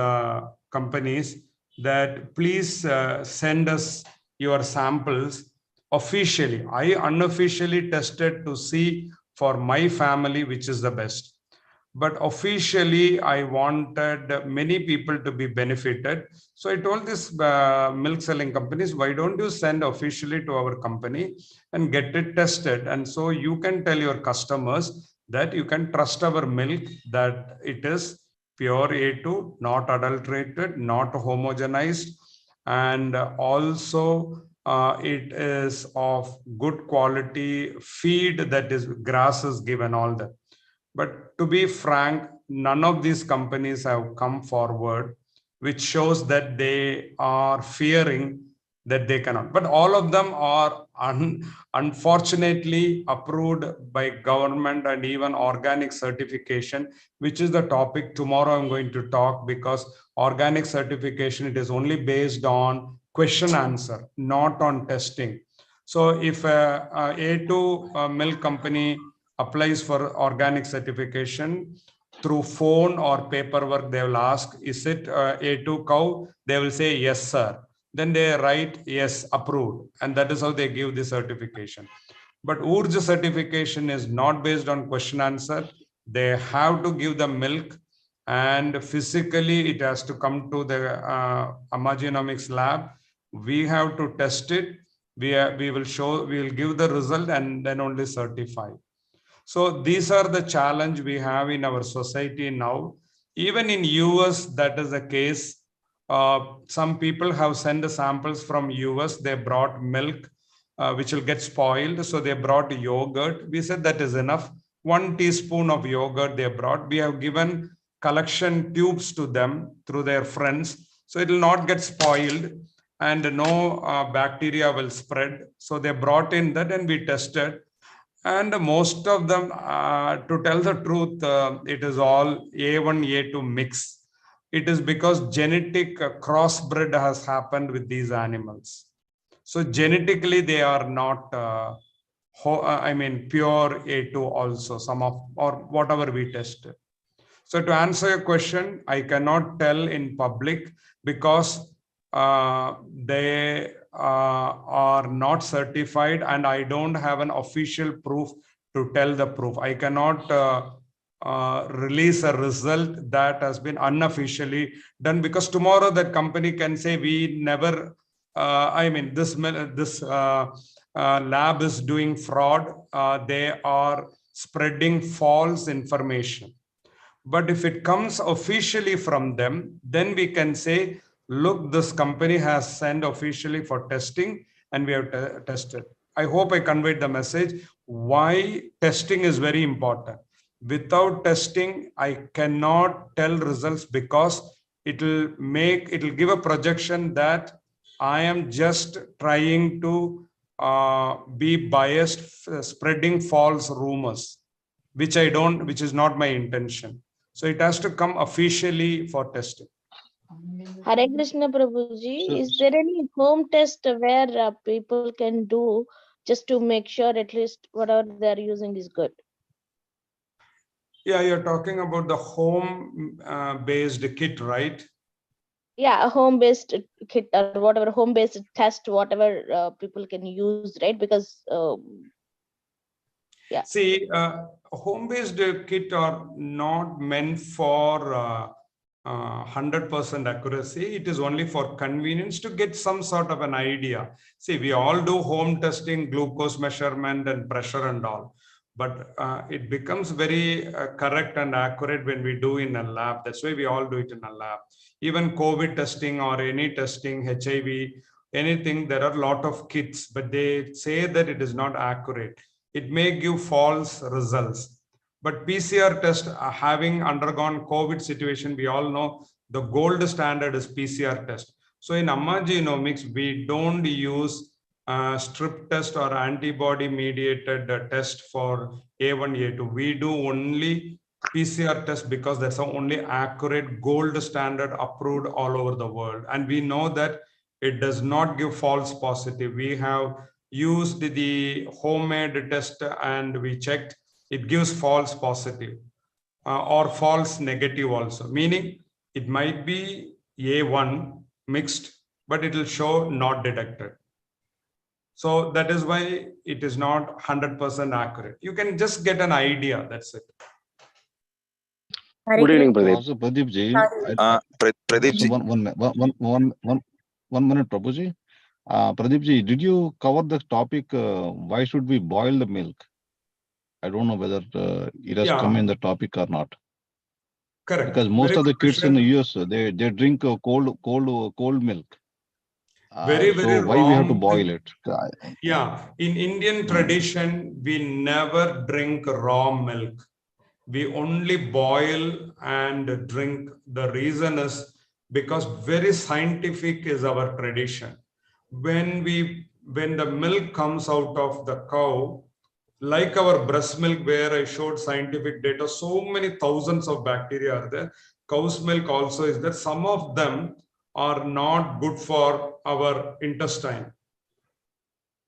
companies that please send us your samples officially. I unofficially tested to see for my family which is the best. But officially, I wanted many people to be benefited. So I told this milk selling companies, why don't you send officially to our company and get it tested? And so you can tell your customers that you can trust our milk, that it is pure A2, not adulterated, not homogenized, and also it is of good quality feed, that is grass is given, all that. But to be frank, none of these companies have come forward, which shows that they are fearing that they cannot. But all of them are unfortunately approved by government and even organic certification, which is the topic tomorrow I'm going to talk, because organic certification, it is only based on question answer, not on testing. So if a A2 milk company applies for organic certification through phone or paperwork, they will ask, is it A2 cow? They will say, yes, sir. Then they write, yes, approved. And that is how they give the certification. But Urj certification is not based on question answer. They have to give the milk, and physically it has to come to the Amagenomics lab. We have to test it. We will give the result and then only certify. So these are the challenge we have in our society now. Even in US, that is the case. Some people have sent the samples from US. They brought milk, which will get spoiled. So they brought yogurt. We said that is enough. 1 teaspoon of yogurt they brought. We have given collection tubes to them through their friends. So it will not get spoiled and no bacteria will spread. So they brought in that and we tested. And most of them, to tell the truth, it is all A1, A2 mix. It is because genetic crossbred has happened with these animals. So genetically, they are not, pure A2 also, some of, or whatever we tested. So to answer your question, I cannot tell in public because they are not certified and I don't have an official proof to tell the proof. I cannot release a result that has been unofficially done, because tomorrow that company can say we never, this lab is doing fraud. They are spreading false information. But if it comes officially from them, then we can say, look, this company has sent officially for testing and we have tested. I hope I conveyed the message why testing is very important. Without testing, I cannot tell results, because it'll give a projection that I am just trying to be biased, spreading false rumors, which is not my intention. So it has to come officially for testing. Hare Krishna Prabhuji, So- is there any home test where people can do just to make sure at least whatever they are using is good? Yeah, you're talking about the home based kit, right? Yeah, a home-based kit or whatever, home-based test, whatever people can use, right? Because yeah. See, home-based kit are not meant for 100% accuracy. It is only for convenience to get some sort of an idea. See, we all do home testing, glucose measurement and pressure and all, but it becomes very correct and accurate when we do in a lab. That's why we all do it in a lab. Even COVID testing or any testing, HIV, anything, there are a lot of kits, but they say that it is not accurate. It may give false results. But PCR test, having undergone COVID situation, we all know the gold standard is PCR test. So in Amma Genomics, we don't use strip test or antibody mediated test for A1, A2. We do only PCR test because that's the only accurate gold standard approved all over the world. And we know that it does not give false positive. We have used the homemade test and we checked, it gives false positive or false negative also, meaning it might be A1 mixed, but it will show not detected. So that is why it is not 100% accurate. You can just get an idea, that's it. Good evening, Pradeep. Also, Pradeep ji, Pradeep ji. One minute, Prabhuji. Pradeep ji, did you cover the topic, why should we boil the milk? I don't know whether it has come in the topic or not. Correct. Because most Very of the good kids in the question. US, they drink cold milk. Very so why we have to wrong. boil it? Yeah, in Indian tradition, we never drink raw milk. We only boil and drink. The reason is because very scientific is our tradition. When the milk comes out of the cow, like our breast milk, where I showed scientific data, so many thousands of bacteria are there. Cow's milk also is there. Some of them are not good for our intestine,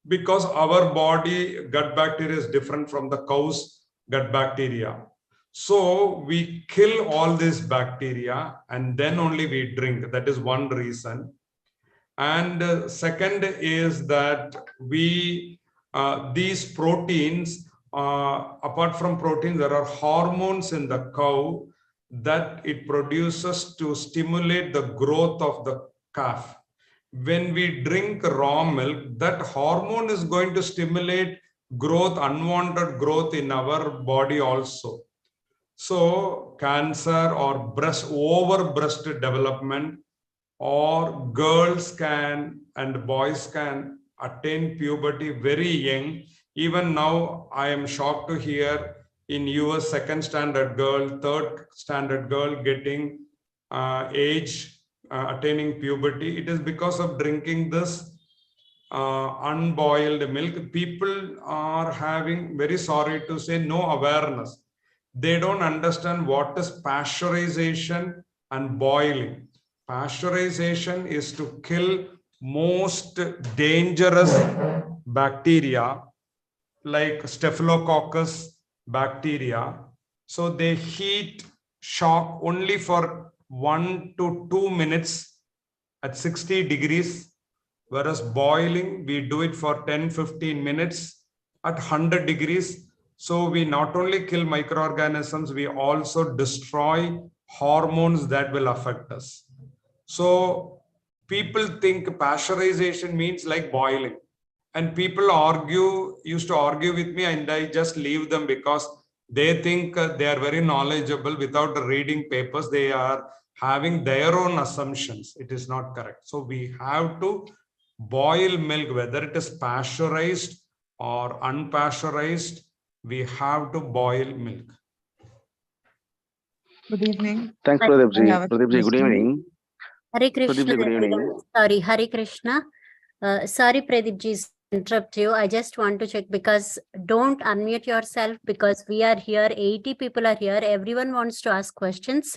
because our body gut bacteria is different from the cow's gut bacteria. So we kill all this bacteria and then only we drink. That is one reason. And second is that these proteins, apart from proteins, there are hormones in the cow that it produces to stimulate the growth of the calf. When we drink raw milk, that hormone is going to stimulate growth, unwanted growth in our body also. So cancer or over breast development, or girls can and boys can attain puberty very young. Even now, I am shocked to hear in US, second standard girl, third standard girl getting attaining puberty. It is because of drinking this unboiled milk. People are having, very sorry to say, no awareness. They don't understand what is pasteurization and boiling. Pasteurization is to kill most dangerous bacteria like Staphylococcus bacteria. So they heat shock only for 1 to 2 minutes at 60 degrees, whereas boiling, we do it for 10-15 minutes at 100 degrees. So we not only kill microorganisms, we also destroy hormones that will affect us. So people think pasteurization means like boiling. And people used to argue with me, and I just leave them because they think they are very knowledgeable. Without reading papers, they are having their own assumptions. It is not correct. So we have to boil milk, whether it is pasteurized or unpasteurized, we have to boil milk. Good evening. Thanks, I Pradeep have a Ji. Pradeep Ji, good question. evening. Hare Pradeep Krishna. Ji, good evening. everyone. Sorry, Hare Krishna. Sorry, Pradeep ji, interrupt you. I just want to check because don't unmute yourself because we are here. 80 people are here. Everyone wants to ask questions.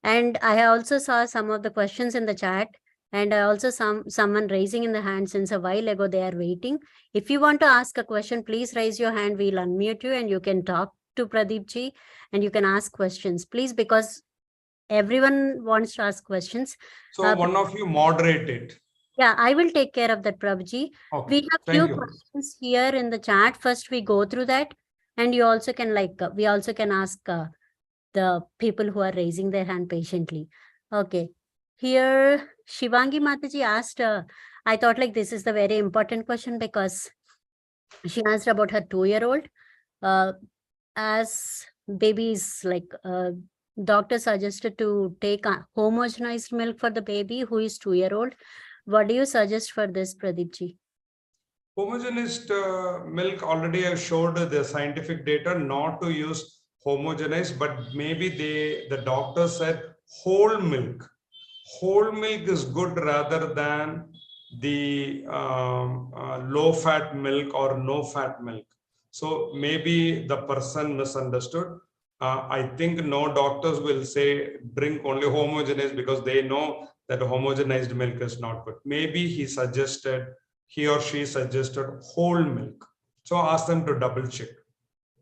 And I also saw some of the questions in the chat. And I also someone raising in the hand since a while ago. They are waiting. If you want to ask a question, please raise your hand. We'll unmute you and you can talk to Pradeep ji and you can ask questions, please, because everyone wants to ask questions. So one of you moderate it. Yeah, I will take care of that, Prabhuji. Okay, We have thank few you. questions here in the chat. First, we go through that, and you also can we also can ask the people who are raising their hand patiently. Okay, here Shivangi Mataji asked. I thought like this is the very important question because she asked about her 2-year-old. As babies, doctor suggested to take homogenized milk for the baby who is 2-year-old. What do you suggest for this, Pradeep ji? Homogenized milk, already I showed the scientific data not to use homogenized, but maybe the doctor said whole milk. Whole milk is good rather than the low fat milk or no fat milk. So maybe the person misunderstood. I think no doctors will say drink only homogenized because they know that homogenized milk is not good. Maybe he or she suggested whole milk. So ask them to double check.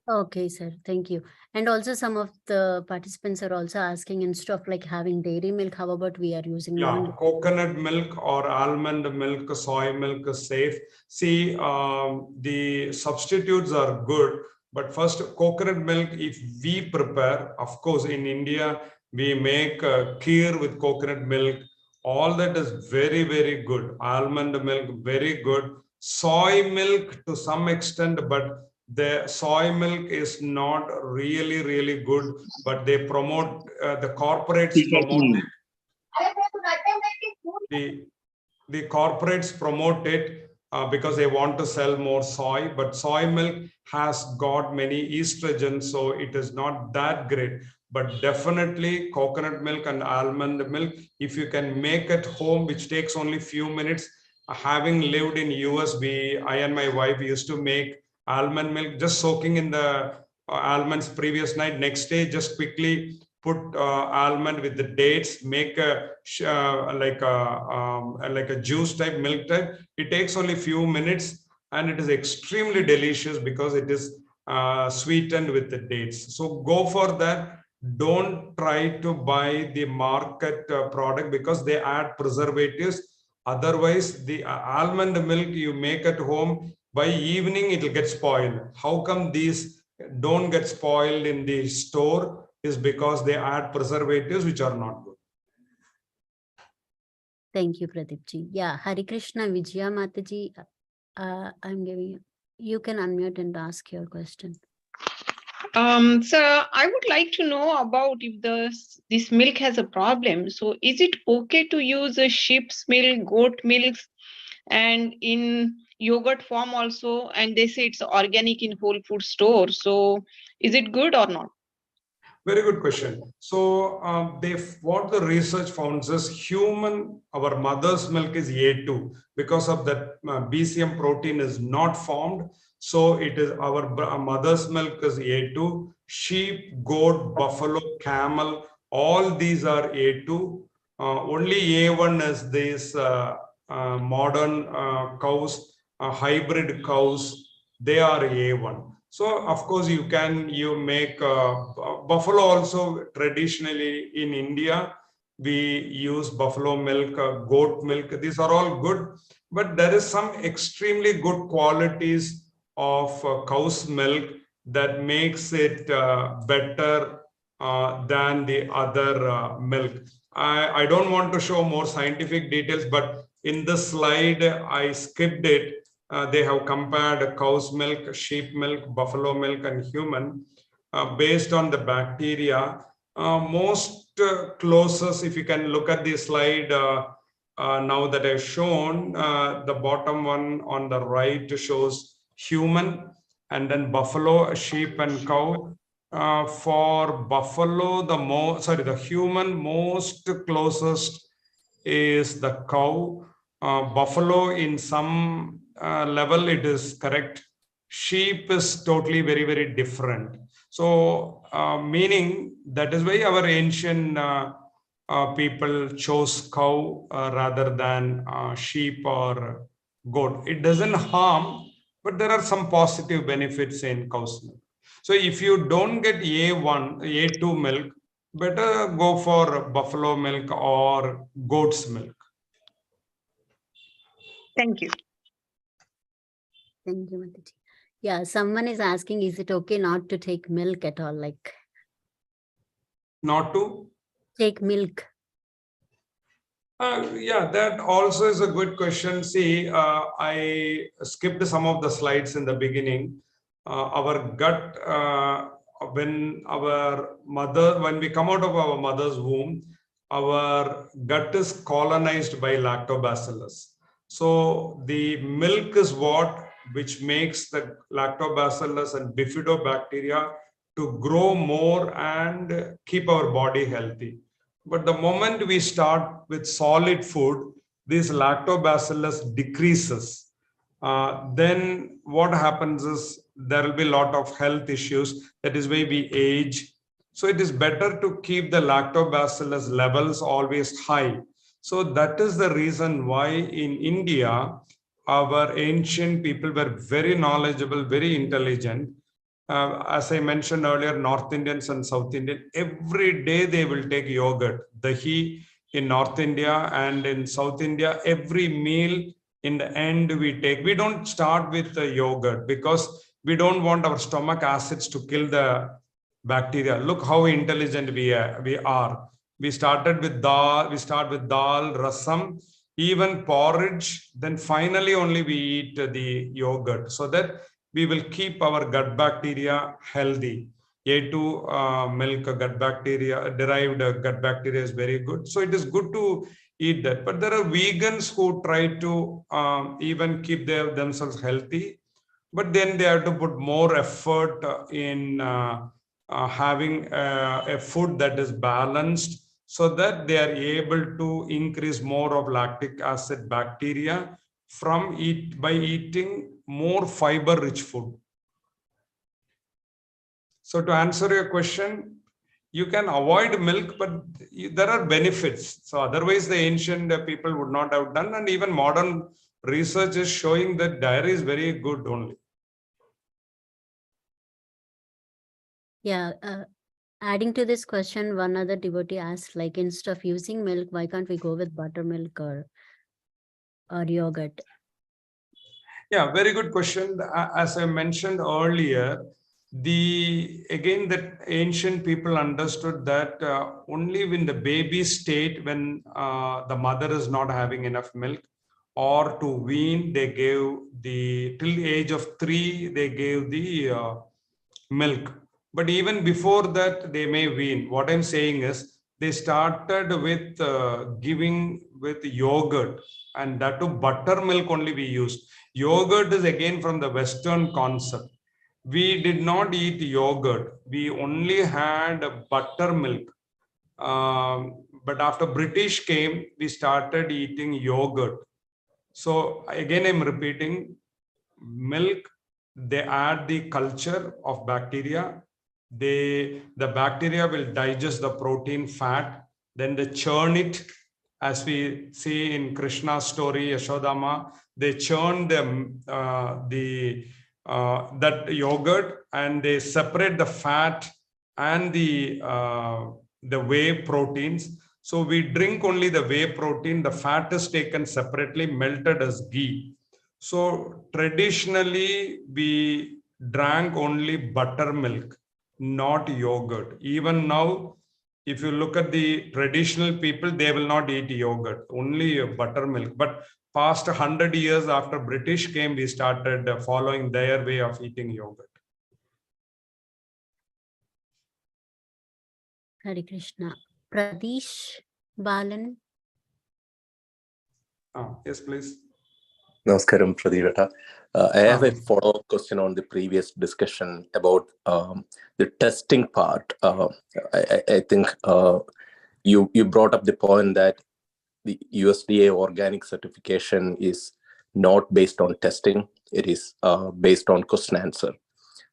Okay, sir. Thank you. And also some of the participants are also asking instead of like having dairy milk, how about we are using coconut milk or almond milk, soy milk is safe. See, the substitutes are good, but first coconut milk, if we prepare, of course, in India, we make kheer with coconut milk. All that is very, very good. Almond milk, very good. Soy milk to some extent, but the soy milk is not really, really good, but they promote, the corporates promote it. The corporates promote it because they want to sell more soy, but soy milk has got many estrogens, so it is not that great. But definitely coconut milk and almond milk, if you can make at home, which takes only few minutes. Having lived in US, I and my wife used to make almond milk, just soaking in the almonds previous night. Next day, just quickly put almond with the dates, make a like a juice type, milk type. It takes only few minutes and it is extremely delicious because it is sweetened with the dates. So go for that. Don't try to buy the market product because they add preservatives. Otherwise, the almond milk you make at home, by evening it will get spoiled. How come these don't get spoiled in the store? Is because they add preservatives which are not good. Thank you, Pradeep ji. Yeah, Hare Krishna Vijaya Mataji, I'm giving you can unmute and ask your question. Sir, I would like to know about if this milk has a problem. So is it okay to use a sheep's milk, goat milks, and in yogurt form also? And they say it's organic in whole food store. So is it good or not? Very good question. So what the research found is our mother's milk is A2 because of that BCM protein is not formed. So it is our mother's milk is A2. Sheep, goat, buffalo, camel, all these are A2. Only A1 is these modern cows, hybrid cows. They are A1. So of course you make buffalo also. Traditionally in India we use buffalo milk, goat milk. These are all good, but there is some extremely good qualities of cow's milk that makes it better than the other milk. I don't want to show more scientific details, but in this slide I skipped it. They have compared cow's milk, sheep milk, buffalo milk, and human based on the bacteria. Most closest, if you can look at the slide, now that I've shown, the bottom one on the right shows human, and then buffalo, sheep, and cow. For buffalo, the human most closest is the cow. Buffalo, in some level, it is correct. Sheep is totally very, very different. So, meaning that is why our ancient people chose cow rather than sheep or goat. It doesn't harm, but there are some positive benefits in cow's milk. So if you don't get A1, A2 milk, better go for buffalo milk or goat's milk. Thank you. Thank you, Mataji. Yeah, someone is asking, is it okay not to take milk at all? Like, Not to? take milk. Yeah, that also is a good question. See, I skipped some of the slides in the beginning. Our gut, when we come out of our mother's womb, our gut is colonized by lactobacillus. So the milk is which makes the lactobacillus and bifidobacteria to grow more and keep our body healthy. But the moment we start with solid food, this lactobacillus decreases. Then what happens is there will be a lot of health issues. That is why we age. So it is better to keep the lactobacillus levels always high. So that is the reason why in India, our ancient people were very knowledgeable, very intelligent. As I mentioned earlier, North Indians and South Indian, every day they will take yogurt. Dahi in North India and in South India, every meal in the end we don't start with the yogurt because we don't want our stomach acids to kill the bacteria. Look how intelligent we are. We start with dal, rasam, even porridge, then finally only we eat the yogurt, so that we will keep our gut bacteria healthy. A2 milk gut bacteria, derived gut bacteria is very good. So it is good to eat that. But there are vegans who try to even keep themselves healthy, but then they have to put more effort in having a food that is balanced, so that they are able to increase more of lactic acid bacteria by eating more fiber rich food. So to answer your question, you can avoid milk, but there are benefits. So otherwise the ancient people would not have done, and even modern research is showing that dairy is very good only. Yeah, adding to this question, one other devotee asked, like, instead of using milk, why can't we go with buttermilk or yogurt? Yeah, very good question. As I mentioned earlier, that ancient people understood that only when the baby state, when the mother is not having enough milk, or to wean, they gave till the age of 3, they gave the milk. But even before that, they may wean. What I'm saying is, they started with giving with yogurt, and that to buttermilk only we used. Yogurt is again from the Western concept. We did not eat yogurt. We only had buttermilk. But after British came, we started eating yogurt. So again, I'm repeating, milk, they add the culture of bacteria. The bacteria will digest the protein fat, then they churn it. As we see in Krishna's story, Yashodama, they churn that yogurt, and they separate the fat and the whey proteins. So we drink only the whey protein. The fat is taken separately, melted as ghee. So traditionally, we drank only buttermilk, not yogurt. Even now, if you look at the traditional people, they will not eat yogurt, only buttermilk. But past 100 years after British came, we started following their way of eating yogurt. Hare Krishna. Pradesh Balan. Yes, please. Namaskaram, Pradivata. I have a follow-up question on the previous discussion about the testing part. I think you brought up the point that the USDA organic certification is not based on testing; it is based on question answer,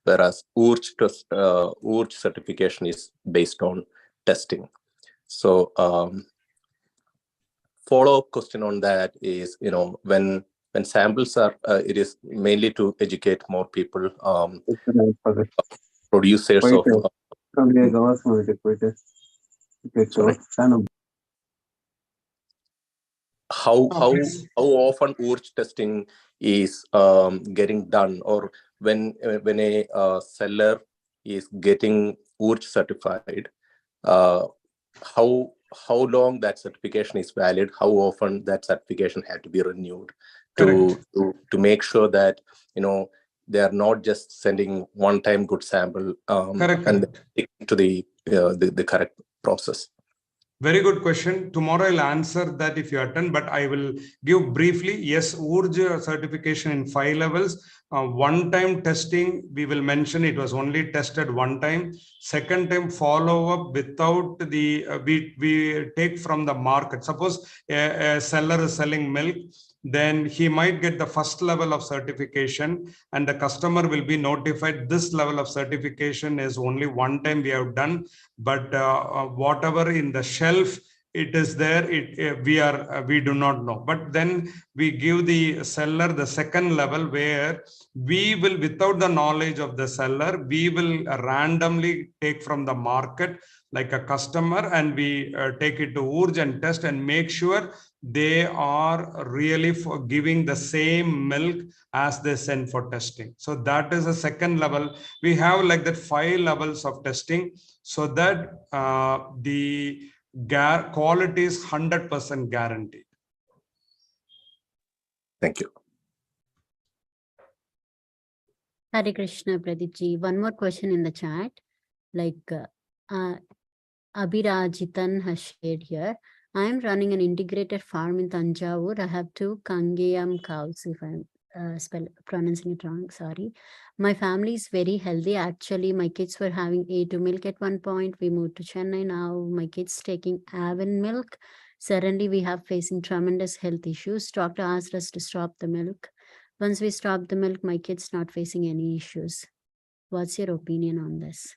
whereas URG certification is based on testing. So, follow-up question on that is, when samples are, it is mainly to educate more people, producers of. How often URG testing is getting done, or when a seller is getting URG certified, how long that certification is valid, how often that certification had to be renewed to make sure that they are not just sending one-time good sample and stick to the correct process. Very good question. Tomorrow I'll answer that if you attend, but I will give briefly. Yes, URG certification in 5 levels. One-time testing, we will mention it was only tested one time. Second time follow-up without the, we take from the market. Suppose a seller is selling milk, then he might get the first level of certification and the customer will be notified this level of certification is only one time we have done, but whatever in the shelf it is there, we do not know. But then we give the seller the second level where we will, without the knowledge of the seller, we will randomly take from the market like a customer, and we take it to URG and test and make sure they are really giving the same milk as they send for testing. So that is a second level. We have like that 5 levels of testing so that the quality is 100% guaranteed. Thank you. Hare Krishna, Pradeep ji. One more question in the chat. Like Abhirajitan has shared here. I am running an integrated farm in Tanjavur. I have 2 Kangeyam cows, if I'm pronouncing it wrong, sorry. My family is very healthy. Actually, my kids were having A2 milk at one point. We moved to Chennai. Now my kids taking Avon milk. Suddenly we have facing tremendous health issues. Doctor asked us to stop the milk. Once we stop the milk, my kids not facing any issues. What's your opinion on this?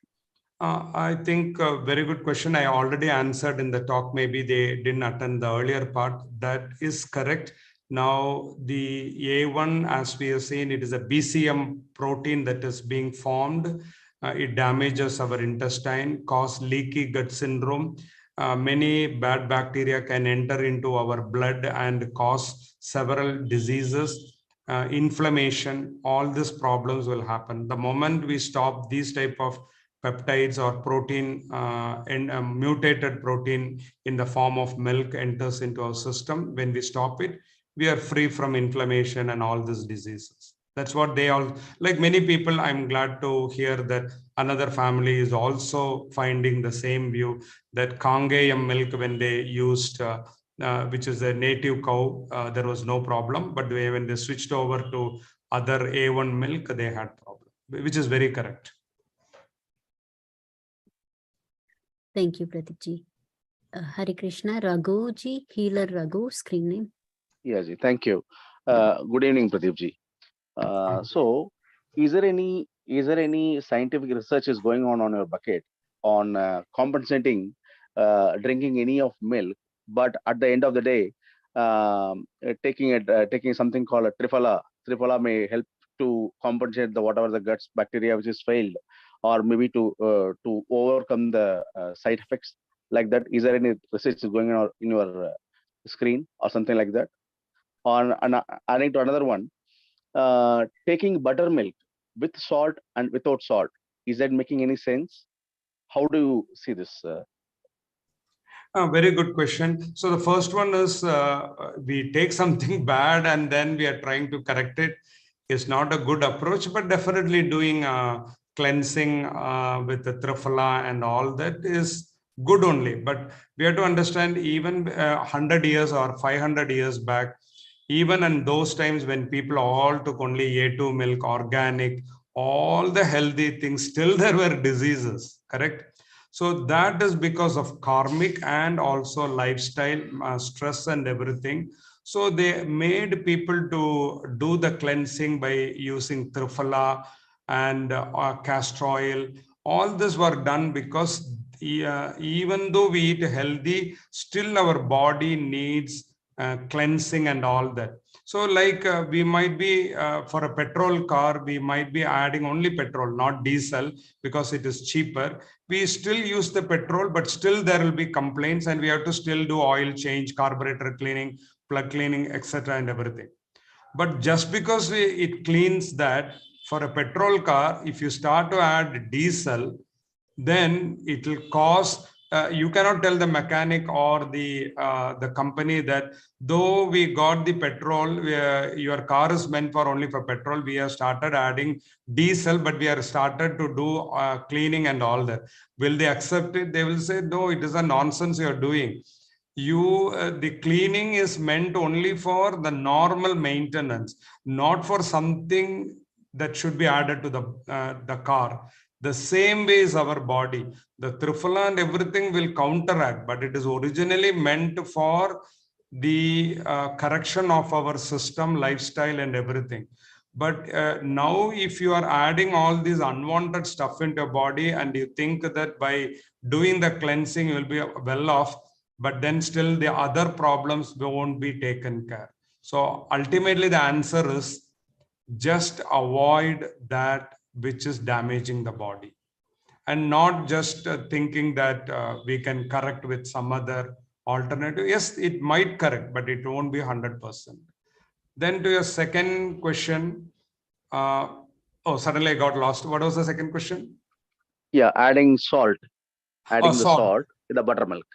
I think a very good question. I already answered in the talk. Maybe they didn't attend the earlier part. That is correct. Now, the A1, as we have seen, it is a BCM protein that is being formed. It damages our intestine, cause leaky gut syndrome. Many bad bacteria can enter into our blood and cause several diseases, inflammation. All these problems will happen. The moment we stop these type of peptides or protein and mutated protein in the form of milk enters into our system, when we stop it, we are free from inflammation and all these diseases. That's what they all, like many people, I'm glad to hear that another family is also finding the same view that Kangeyam milk, when they used, which is a native cow, there was no problem. But when they switched over to other A1 milk, they had problem, which is very correct. Thank you, Pradeep ji. Hare Krishna, Raghu ji, healer Raghu, screen name. Yes, thank you. Good evening, Pradeep ji. So, is there any scientific research is going on your bucket on compensating drinking any of milk, but at the end of the day, taking something called a triphala may help to compensate the whatever the guts bacteria which is failed, or maybe to overcome the side effects like that. Is there any research going on in your screen or something like that? On adding to another one, taking buttermilk with salt and without salt, is that making any sense? How do you see this? Very good question. So the first one is we take something bad and then we are trying to correct it. Is not a good approach, but definitely doing cleansing with the triphala and all that is good only. But we have to understand, even 100 years or 500 years back, Even in those times when people all took only A2 milk, organic, all the healthy things, still there were diseases, correct? So that is because of karmic and also lifestyle, stress and everything. So they made people to do the cleansing by using triphala and castor oil. All this were done because even though we eat healthy, still our body needs cleansing and all that. So like we might be for a petrol car, we might be adding only petrol, not diesel, because it is cheaper. We still use the petrol, but still there will be complaints and we have to still do oil change, carburetor cleaning, plug cleaning, etc. and everything. But just because it cleans that, for a petrol car, if you start to add diesel, then it will cause, you cannot tell the mechanic or the company that though we got the petrol, your car is meant for only for petrol, we have started adding diesel, but we have started to do cleaning and all that. Will they accept it? They will say, no, it is a nonsense you are doing. The cleaning is meant only for the normal maintenance, not for something that should be added to the car. The same way is our body. The triphala and everything will counteract, but it is originally meant for the correction of our system, lifestyle and everything. But now if you are adding all these unwanted stuff into your body and you think that by doing the cleansing you will be well off, but then still the other problems won't be taken care. So ultimately the answer is just avoid that which is damaging the body, and not just thinking that we can correct with some other alternative. Yes, it might correct, but it won't be 100%. Then to your second question, oh, suddenly I got lost. What was the second question? Yeah, adding salt, adding the salt salt in the buttermilk.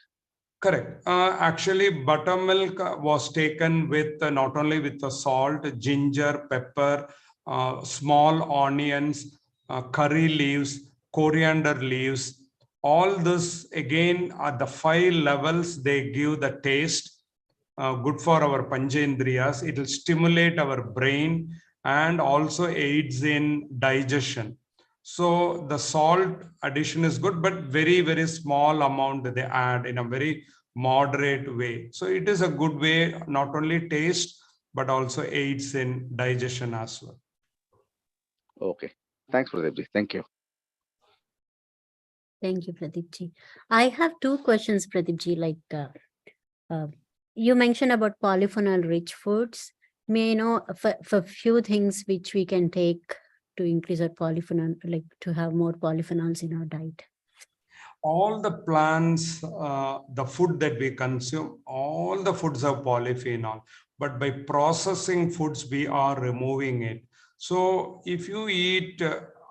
Correct. Actually, buttermilk was taken with not only with the salt, ginger, pepper, small onions, curry leaves, coriander leaves. All this again at the 5 levels, they give the taste, good for our panchindriyas. It will stimulate our brain and also aids in digestion. So the salt addition is good, but very, very small amount that they add in a very moderate way. So it is a good way, not only taste, but also aids in digestion as well. Okay. Thanks, Pradeep. Thank you. Thank you, Pradeep. I have 2 questions, Pradeep. Like you mentioned about polyphenol rich foods. May I know for few things which we can take to increase our polyphenol, like to have more polyphenols in our diet? All the plants, the food that we consume, all the foods have polyphenol, but by processing foods, we are removing it. So if you eat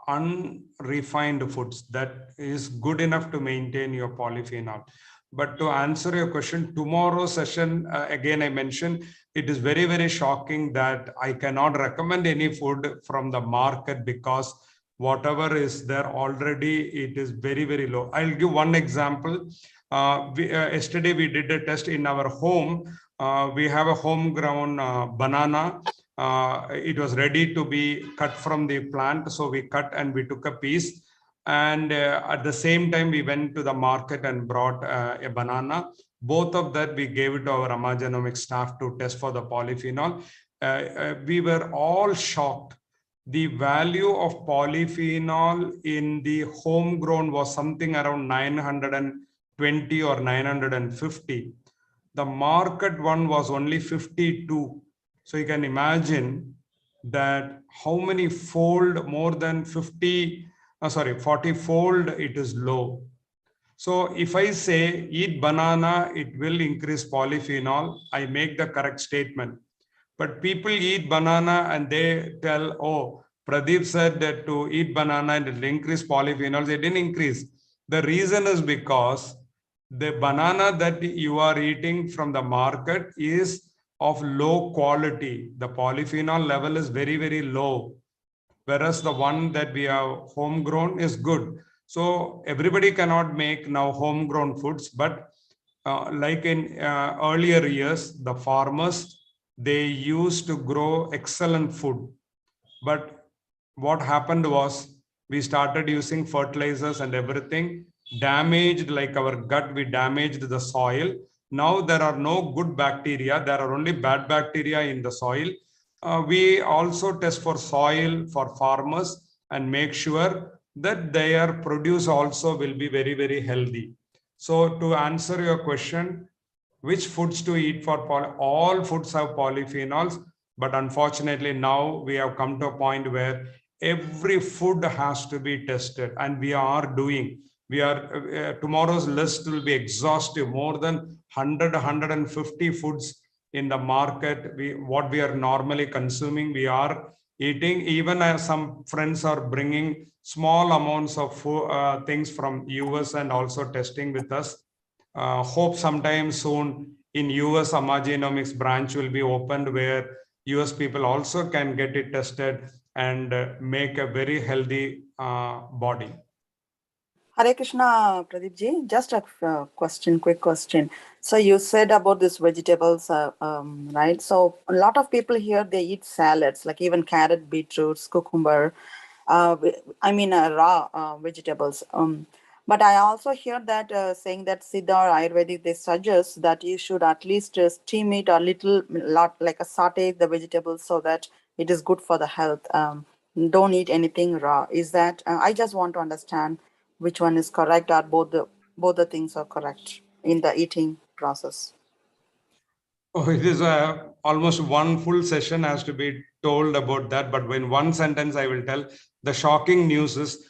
unrefined foods, that is good enough to maintain your polyphenol. But to answer your question, tomorrow's session, again, I mentioned, it is very, very shocking that I cannot recommend any food from the market because whatever is there already, it is very, very low. I'll give one example. Yesterday, we did a test in our home. We have a homegrown banana. It was ready to be cut from the plant. So we cut and we took a piece. And at the same time, we went to the market and brought a banana. Both of that, we gave it to our Amagenomics staff to test for the polyphenol. We were all shocked. The value of polyphenol in the homegrown was something around 920 or 950. The market one was only 52. So you can imagine that how many fold, more than 40-fold it is low. So if I say eat banana, it will increase polyphenol, I make the correct statement. But people eat banana and they tell, oh, Pradeep said that to eat banana and it will increase polyphenols. It didn't increase. The reason is because the banana that you are eating from the market is of low quality. The polyphenol level is very, very low. Whereas the one that we have homegrown is good. So everybody cannot make now homegrown foods, but like in earlier years, the farmers, they used to grow excellent food. But what happened was we started using fertilizers and everything, damaged like our gut, we damaged the soil. Now there are no good bacteria, there are only bad bacteria in the soil. We also test for soil for farmers and make sure that their produce also will be very, very healthy. So to answer your question, which foods to eat for all foods have polyphenols, but unfortunately now we have come to a point where every food has to be tested, and we are doing. We are tomorrow's list will be exhaustive, more than 150 foods in the market. What we are normally consuming, we are eating. Even as some friends are bringing small amounts of things from US and also testing with us. Hope sometime soon in US Genomics branch will be opened where US people also can get it tested and make a very healthy body. Hare Krishna, Pradeep ji. Just a quick question. So you said about this vegetables, right? So a lot of people here, they eat salads, like even carrot, beetroots, cucumber. Raw vegetables. But I also hear that saying that Siddha or Ayurvedic, they suggest that you should at least steam it a lot, like a saute the vegetables so that it is good for the health. Don't eat anything raw. Is that, I just want to understand which one is correct, or both the things are correct in the eating process. Oh, it is almost one full session has to be told about that. But in one sentence, I will tell the shocking news is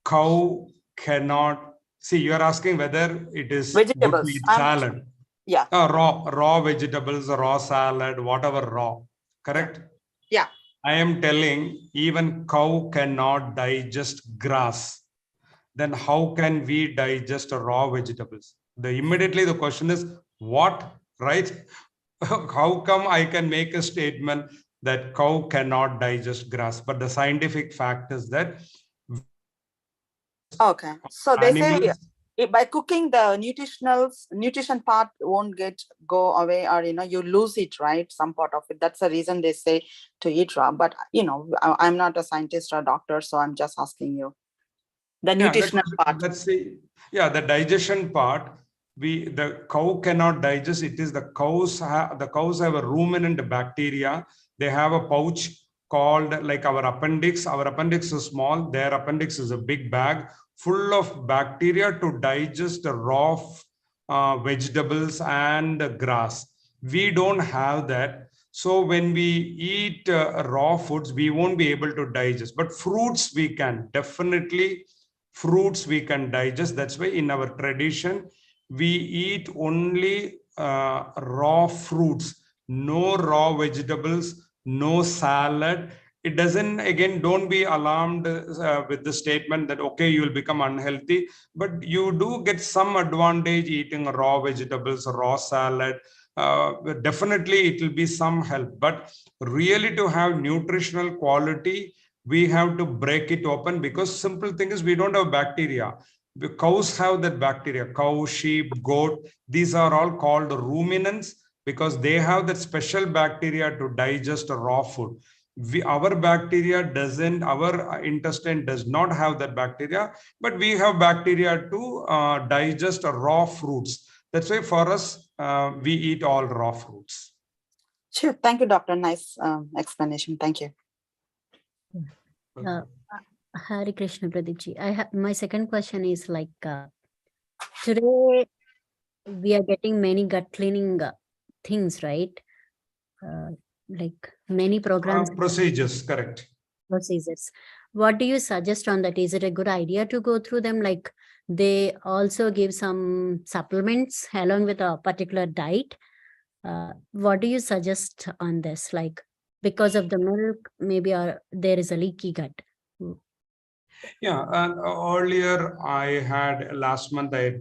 cow cannot see. You are asking whether it is Vegetables. good to eat salad. Yeah. Raw vegetables, raw salad, whatever raw. Correct? Yeah. I am telling even cow cannot digest grass. Then how can we digest raw vegetables? Immediately the question is what, right? How come I can make a statement that cow cannot digest grass? But the scientific fact is that. Okay. So they say by cooking, the nutrition part won't go away, or you lose it, right? Some part of it. That's the reason they say to eat raw. But I'm not a scientist or a doctor, so I'm just asking you. The nutritional part. Let's see. Yeah, the digestion part. The cow cannot digest. It is the cows have a ruminant bacteria. They have a pouch called like our appendix. Our appendix is small. Their appendix is a big bag full of bacteria to digest the raw vegetables and grass. We don't have that. So when we eat raw foods, we won't be able to digest. But fruits we can definitely. Fruits we can digest. That's why in our tradition, we eat only raw fruits, no raw vegetables, no salad. It doesn't, again, don't be alarmed with the statement that, okay, you will become unhealthy, but you do get some advantage eating raw vegetables, raw salad. Definitely it will be some help, but really to have nutritional quality, we have to break it open, because simple thing is we don't have bacteria. The cows have that bacteria. Cow, sheep, goat, these are all called ruminants because they have that special bacteria to digest raw food. Our bacteria doesn't, our intestine does not have that bacteria, but we have bacteria to digest raw fruits. That's why for us, we eat all raw fruits. Sure. Thank you, doctor. Nice explanation. Thank you. Hare Krishna, Pradeep. My second question is like, today we are getting many gut cleaning things, right? Like many programs. Procedures, correct. Procedures. What do you suggest on that? Is it a good idea to go through them? Like they also give some supplements along with a particular diet. What do you suggest on this? Like because of the milk, maybe there is a leaky gut. Yeah, and earlier last month I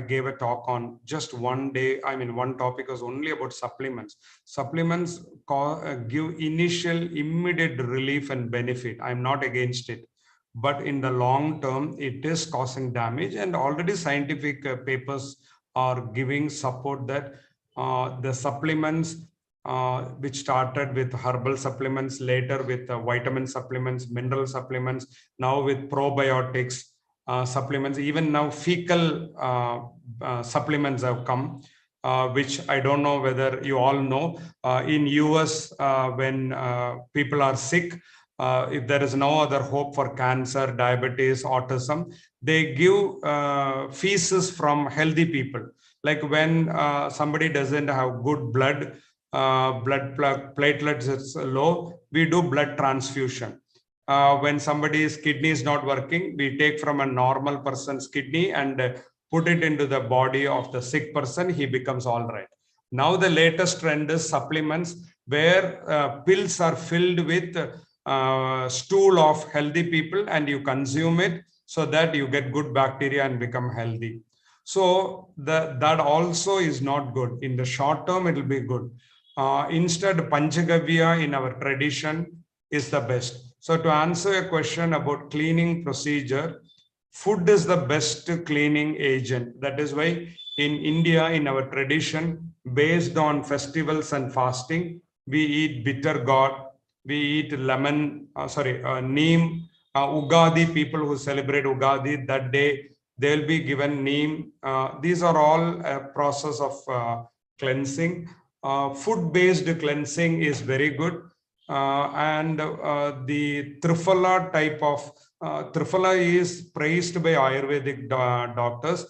gave a talk on just one day. I mean, one topic was only about supplements. Supplements give immediate relief and benefit. I'm not against it, but in the long term, it is causing damage. And already scientific papers are giving support that the supplements which started with herbal supplements, later with vitamin supplements, mineral supplements, now with probiotics supplements, even now fecal supplements have come, which I don't know whether you all know. In US, when people are sick, if there is no other hope for cancer, diabetes, autism, they give feces from healthy people. Like when somebody doesn't have good blood, platelets is low, we do blood transfusion. When somebody's kidney is not working, we take from a normal person's kidney and put it into the body of the sick person, he becomes all right. Now the latest trend is supplements, where pills are filled with stool of healthy people, and you consume it so that you get good bacteria and become healthy. So that also is not good. In the short term, it will be good. Instead, Panchagavya in our tradition is the best. So to answer a question about cleaning procedure, food is the best cleaning agent. That is why in India, in our tradition, based on festivals and fasting, we eat bitter gourd, we eat neem, Ugadi, people who celebrate Ugadi, that day, they'll be given neem. These are all a process of cleansing. Food-based cleansing is very good. And the Triphala type of Triphala is praised by Ayurvedic doctors,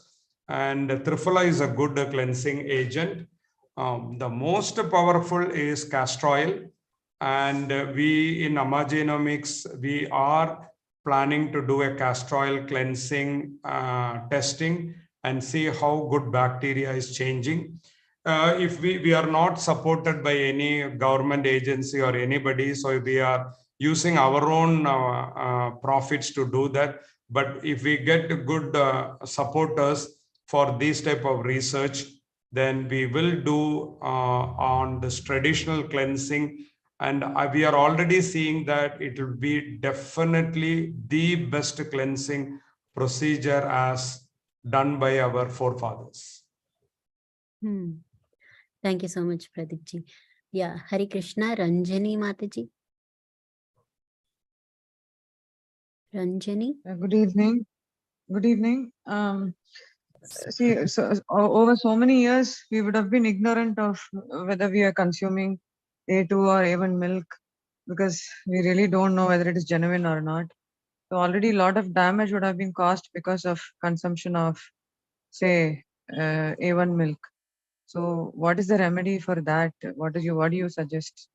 and Triphala is a good cleansing agent. The most powerful is castor oil, and we in Amma Genomics, we are planning to do a castor oil cleansing testing and see how good bacteria is changing. If we are not supported by any government agency or anybody, so we are using our own profits to do that. But if we get good supporters for this type of research, then we will do on this traditional cleansing. And we are already seeing that it will be definitely the best cleansing procedure as done by our forefathers. Thank you so much, Pradeep ji. Yeah, Hare Krishna, Ranjani Mataji. Ranjani. Good evening. Good evening. See, over so many years, we would have been ignorant of whether we are consuming A2 or A1 milk, because we really don't know whether it is genuine or not. So already a lot of damage would have been caused because of consumption of, say, A1 milk. So what is the remedy for that? What do you suggest?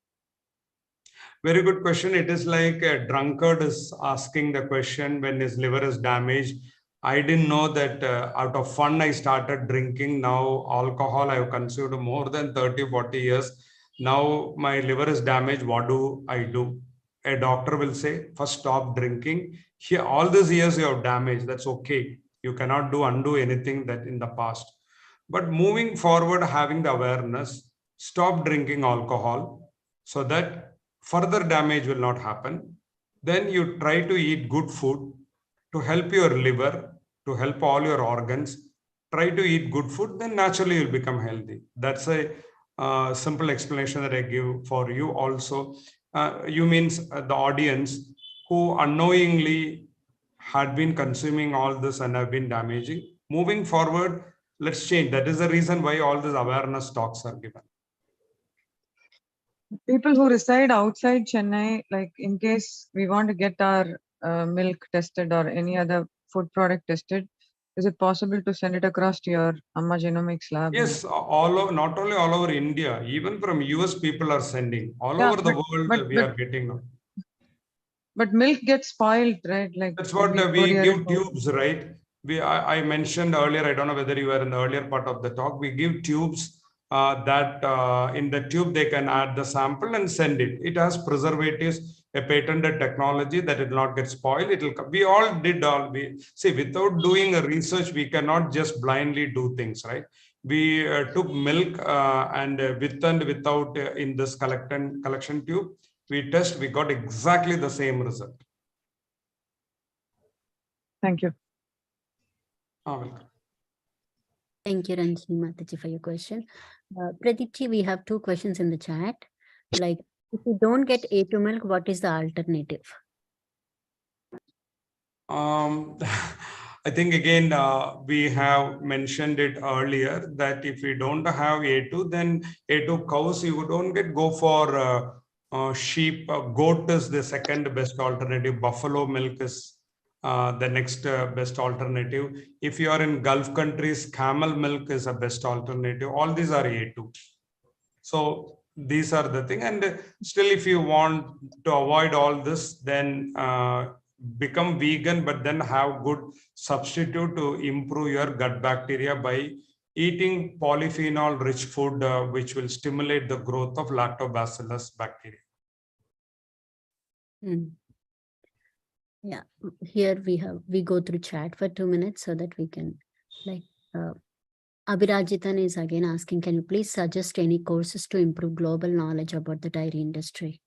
Very good question. It is like a drunkard is asking the question when his liver is damaged. I didn't know that out of fun, I started drinking. Now alcohol I have consumed more than 30, 40 years. Now my liver is damaged. What do I do? A doctor will say, first stop drinking. Here, all these years you have damaged. That's okay. You cannot undo anything that in the past. But moving forward, having the awareness, stop drinking alcohol so that further damage will not happen. Then you try to eat good food to help your liver, to help all your organs. Try to eat good food, then naturally you'll become healthy. That's a simple explanation that I give for you also. You means the audience who unknowingly had been consuming all this and have been damaging. Moving forward, let's change. That is the reason why all these awareness talks are given. People who reside outside Chennai, like in case we want to get our milk tested or any other food product tested, is it possible to send it across to your Amma Genomics lab? Yes, not only all over India, even from US people are sending. All over the world we are getting now. But milk gets spoiled, right? Like that's what we give tubes, right? I mentioned earlier, I don't know whether you were in the earlier part of the talk, we give tubes that in the tube they can add the sample and send it. It has preservatives, a patented technology that it will not get spoiled. We all did see, without doing a research, we cannot just blindly do things, right? We took milk and with and without in this collection tube, we test, we got exactly the same result. Thank you. Welcome. Thank you, Ranjini Mataji, for your question. Pradeepji, we have 2 questions in the chat. Like, if you don't get A2 milk, what is the alternative? I think again, we have mentioned it earlier that if we don't have A2, then A2 cows, you don't go for sheep. Goat is the second best alternative. Buffalo milk is the next best alternative. If you are in Gulf countries, camel milk is a best alternative. All these are A2. So these are the thing. And still, if you want to avoid all this, then become vegan, but then have good substitute to improve your gut bacteria by eating polyphenol rich food, which will stimulate the growth of lactobacillus bacteria. Yeah, here we go through chat for 2 minutes so that we can, like, Abhirajitan is again asking, can you please suggest any courses to improve global knowledge about the dairy industry?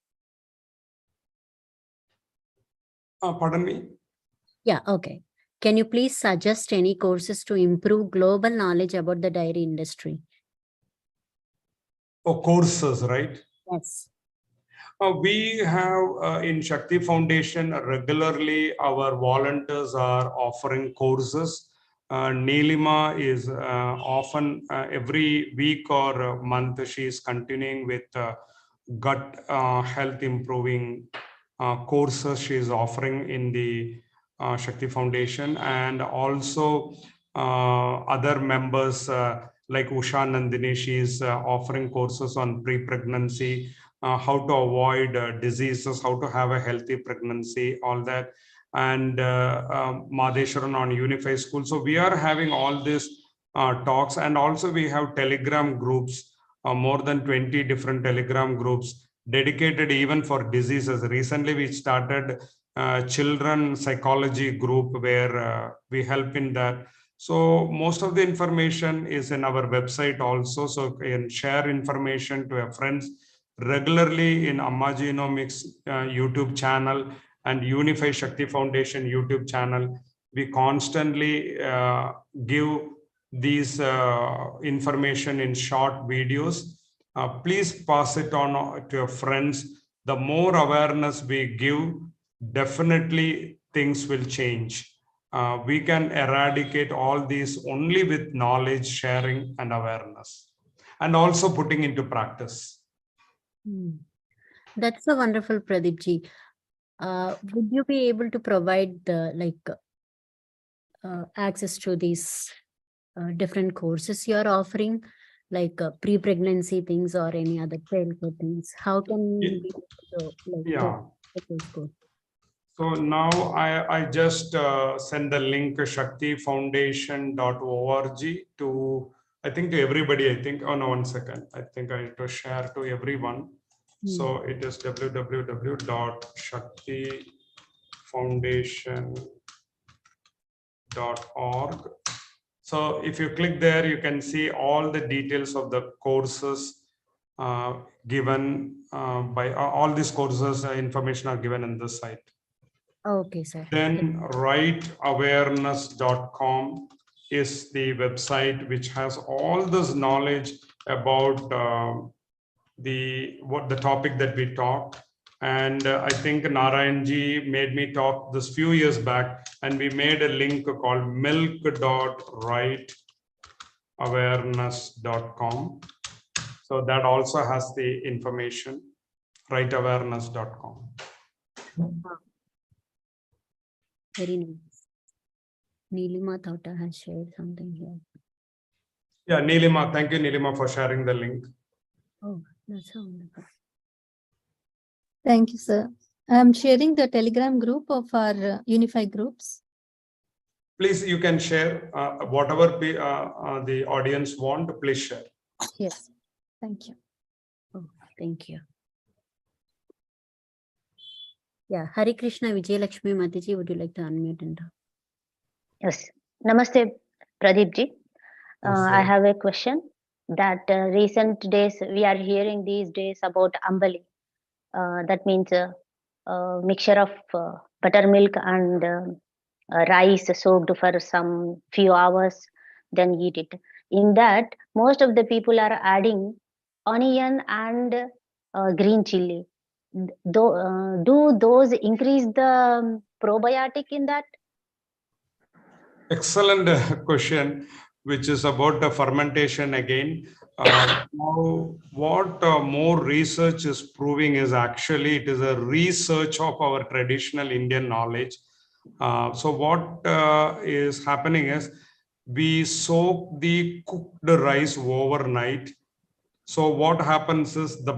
Pardon me? Yeah, okay. Can you please suggest any courses to improve global knowledge about the dairy industry? Oh, courses, right? Yes. We have in Shakti Foundation regularly our volunteers are offering courses. Neelima is often every week or month she is continuing with gut health improving courses she is offering in the Shakti Foundation, and also other members like Usha Nandini, she is offering courses on pre-pregnancy, how to avoid diseases, how to have a healthy pregnancy, all that. And Madheshwaran on Unified School. So we are having all these talks, and also we have Telegram groups, more than 20 different Telegram groups dedicated even for diseases. Recently, we started children psychology group where we help in that. So most of the information is in our website also. So you can share information to your friends regularly in Amma Genomics YouTube channel and Unify Shakti Foundation YouTube channel. We constantly give these information in short videos. Please pass it on to your friends. The more awareness we give, definitely things will change. We can eradicate all these only with knowledge sharing and awareness, and also putting into practice. That's so wonderful, Pradeepji. Would you be able to provide the access to these different courses you are offering, like pre-pregnancy things or any other childcare things? How can we Yeah. get those courses? So now I just send the link shaktifoundation.org to, I think, to everybody. I think, oh no, 1 second. I think I need to share to everyone. So it is www.shaktifoundation.org. So if you click there, you can see all the details of the courses given by all these courses. Information are given in this site. Okay, sir. Then writeawareness.com is the website which has all this knowledge about the topic that we talked. And I think Narayanji made me talk this few years back, and we made a link called milk.writeawareness.com. So that also has the information, writeawareness.com. Very nice. Neelima Thota has shared something here. Yeah, Neelima, thank you, Neelima, for sharing the link. Oh, that's so wonderful. Thank you, sir. I'm sharing the Telegram group of our Unified groups. Please, you can share whatever the audience want, please share. Yes, thank you. Oh, thank you. Yeah, Hari Krishna Vijayalakshmi Mataji, would you like to unmute and talk? Yes. Namaste, Pradeep ji. I have a question that recent days we are hearing these days about ambali. That means a mixture of buttermilk and rice soaked for some few hours, then eat it. In that, most of the people are adding onion and green chili. Do those increase the probiotic in that? Excellent question, which is about the fermentation again. Now, what more research is proving is actually it is a research of our traditional Indian knowledge. So what is happening is we soak the cooked rice overnight. So what happens is the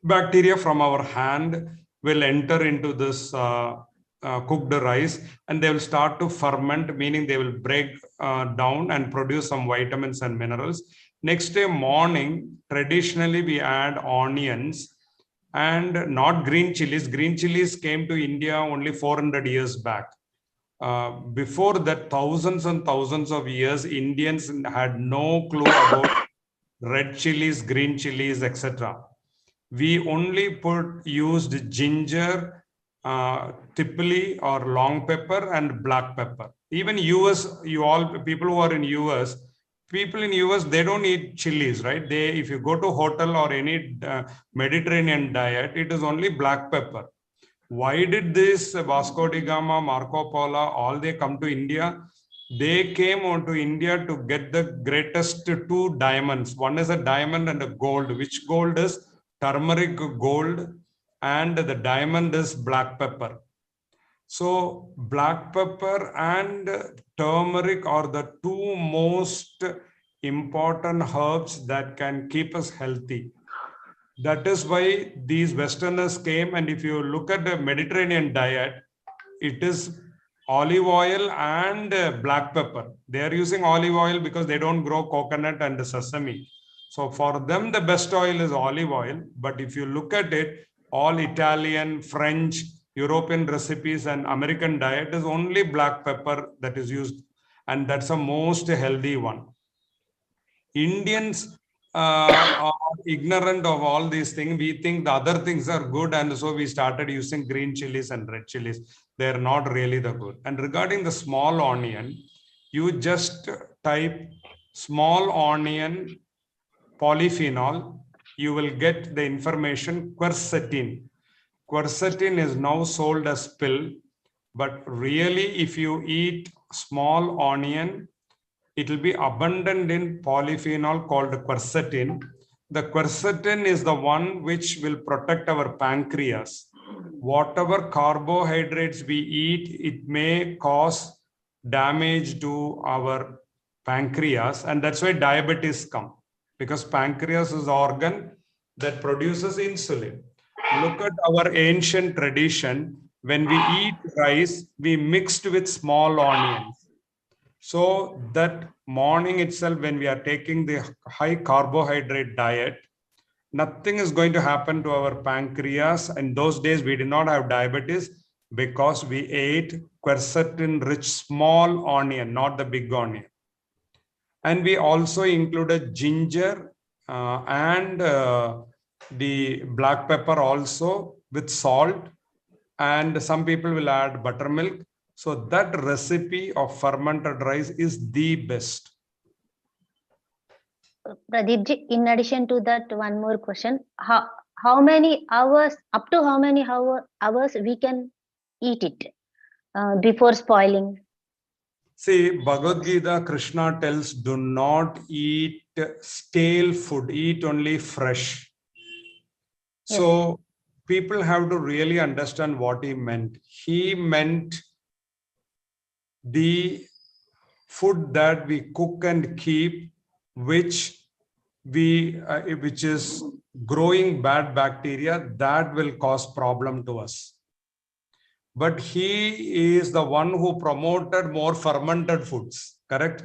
bacteria from our hand will enter into this cooked rice, and they will start to ferment, meaning they will break down and produce some vitamins and minerals. Next day morning, traditionally we add onions and not green chilies. Green chilies came to India only 400 years back. Before that, thousands and thousands of years, Indians had no clue about red chilies, green chilies, etc. We only used ginger, tipoli or long pepper and black pepper. Even US, people who are in US, they don't eat chilies, right? If you go to hotel or any Mediterranean diet, it is only black pepper. Why did this Vasco da Gama, Marco Polo, all they come to India? They came onto India to get the greatest two diamonds. One is a diamond and a gold. Which gold is turmeric gold, and the diamond is black pepper. So black pepper and turmeric are the two most important herbs that can keep us healthy. That is why these Westerners came, and if you look at the Mediterranean diet, it is olive oil and black pepper. They are using olive oil because they don't grow coconut and sesame. So for them, the best oil is olive oil. But if you look at it, all Italian, French, European recipes and American diet is only black pepper that is used. And that's the most healthy one. Indians are ignorant of all these things. We think the other things are good, and so we started using green chilies and red chilies. They're not really the good. And regarding the small onion, you just type small onion polyphenol, you will get the information quercetin. Quercetin is now sold as pill, but really if you eat small onion, it will be abundant in polyphenol called quercetin. The quercetin is the one which will protect our pancreas. Whatever carbohydrates we eat, it may cause damage to our pancreas, and that's why diabetes comes, because pancreas is the organ that produces insulin. Look at our ancient tradition. When we eat rice, we mixed with small onions. So that morning itself, when we are taking the high carbohydrate diet, nothing is going to happen to our pancreas. In those days, we did not have diabetes because we ate quercetin-rich small onion, not the big onion. And we also included ginger and the black pepper also with salt. And some people will add buttermilk. So that recipe of fermented rice is the best. Pradeep, in addition to that, one more question. How many hours, up to how many hours we can eat it before spoiling? See, Bhagavad Gita, Krishna tells, do not eat stale food, eat only fresh. Yes. So people have to really understand what he meant. He meant the food that we cook and keep, which is growing bad bacteria, that will cause problem to us. But he is the one who promoted more fermented foods, correct?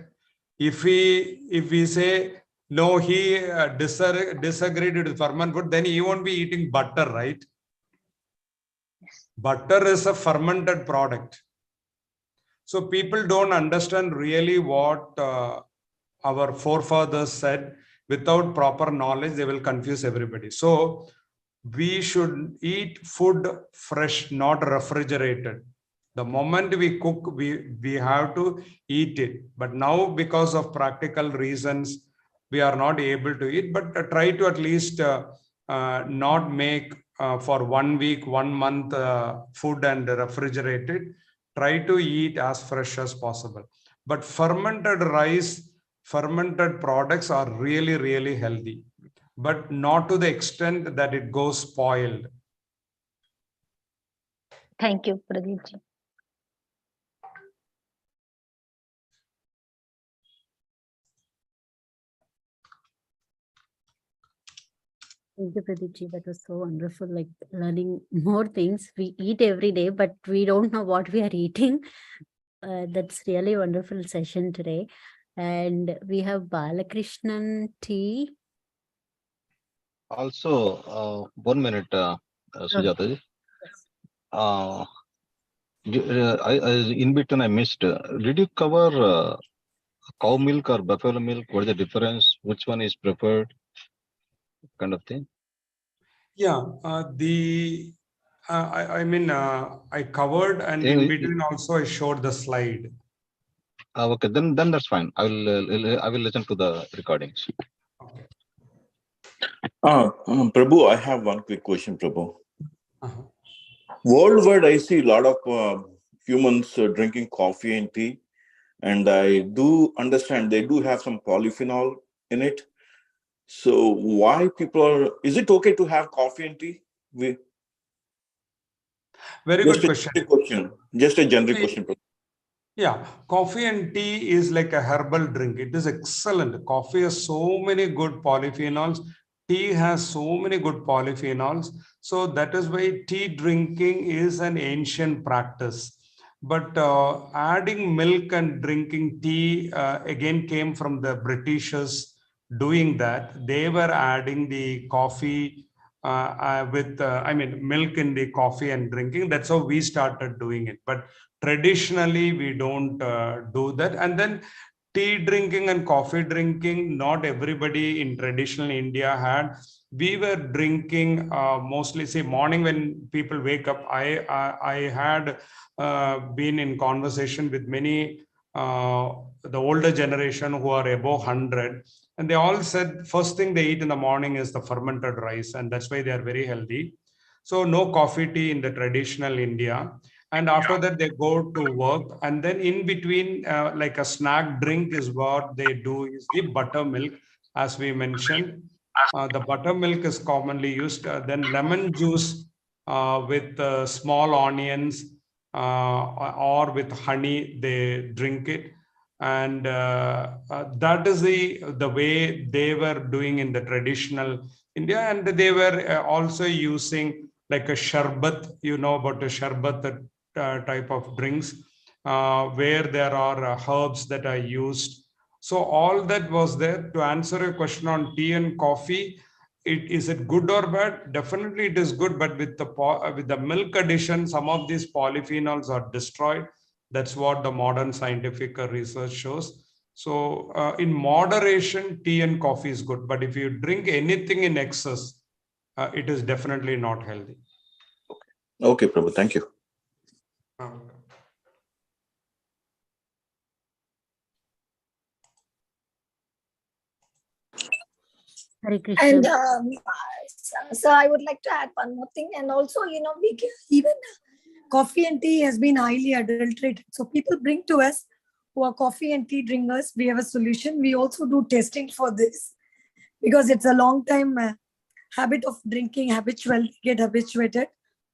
If we say, no, he disagreed with fermented food, then he won't be eating butter, right? Butter is a fermented product. So people don't understand really what our forefathers said. Without proper knowledge, they will confuse everybody. So we should eat food fresh, not refrigerated. The moment we cook, we have to eat it. But now, because of practical reasons, we are not able to eat, but try to at least not make for 1 week, 1 month food and refrigerate it. Try to eat as fresh as possible. But fermented rice, fermented products are really, really healthy, but not to the extent that it goes spoiled. Thank you, Pradeep ji. Thank you, Pradeep ji. That was so wonderful, like learning more things. We eat every day, but we don't know what we are eating. That's really wonderful session today. And we have Balakrishnan T. Also, 1 minute, Sujata ji. In between, I missed. Did you cover cow milk or buffalo milk? What is the difference? Which one is preferred? Kind of thing. Yeah, I covered, and in between also I showed the slide. Okay, then that's fine. I will listen to the recordings. Okay. Prabhu, I have one quick question, Prabhu. Worldwide, I see a lot of humans drinking coffee and tea, and I do understand they do have some polyphenol in it. So why people are, is it okay to have coffee and tea? Very good question. Just a generic question. Yeah, coffee and tea is like a herbal drink. It is excellent. Coffee has so many good polyphenols. Tea has so many good polyphenols. So that is why tea drinking is an ancient practice. But adding milk and drinking tea again came from the Britishers doing that. They were adding the coffee milk in the coffee and drinking. That's how we started doing it. But traditionally, we don't do that. And then tea drinking and coffee drinking, not everybody in traditional India had. We were drinking mostly, say, morning when people wake up. I had been in conversation with many the older generation who are above 100, and they all said first thing they eat in the morning is the fermented rice, and that's why they are very healthy. So no coffee, tea in the traditional India. And after that, they go to work. And then in between, like a snack drink is what they do is the buttermilk, as we mentioned. The buttermilk is commonly used. Then lemon juice with small onions or with honey, they drink it. And that is the way they were doing in the traditional India. And they were also using like a sharbat, you know about a sharbat type of drinks, where there are herbs that are used. So all that was there. To answer your question on tea and coffee, is it good or bad? Definitely it is good, but with the milk addition, some of these polyphenols are destroyed. That's what the modern scientific research shows. So in moderation, tea and coffee is good, but if you drink anything in excess, it is definitely not healthy. Okay, Prabhu, thank you. And so I would like to add one more thing. And also, we can, even coffee and tea has been highly adulterated. So people bring to us who are coffee and tea drinkers, we have a solution. We also do testing for this because it's a long time habit of drinking, get habituated.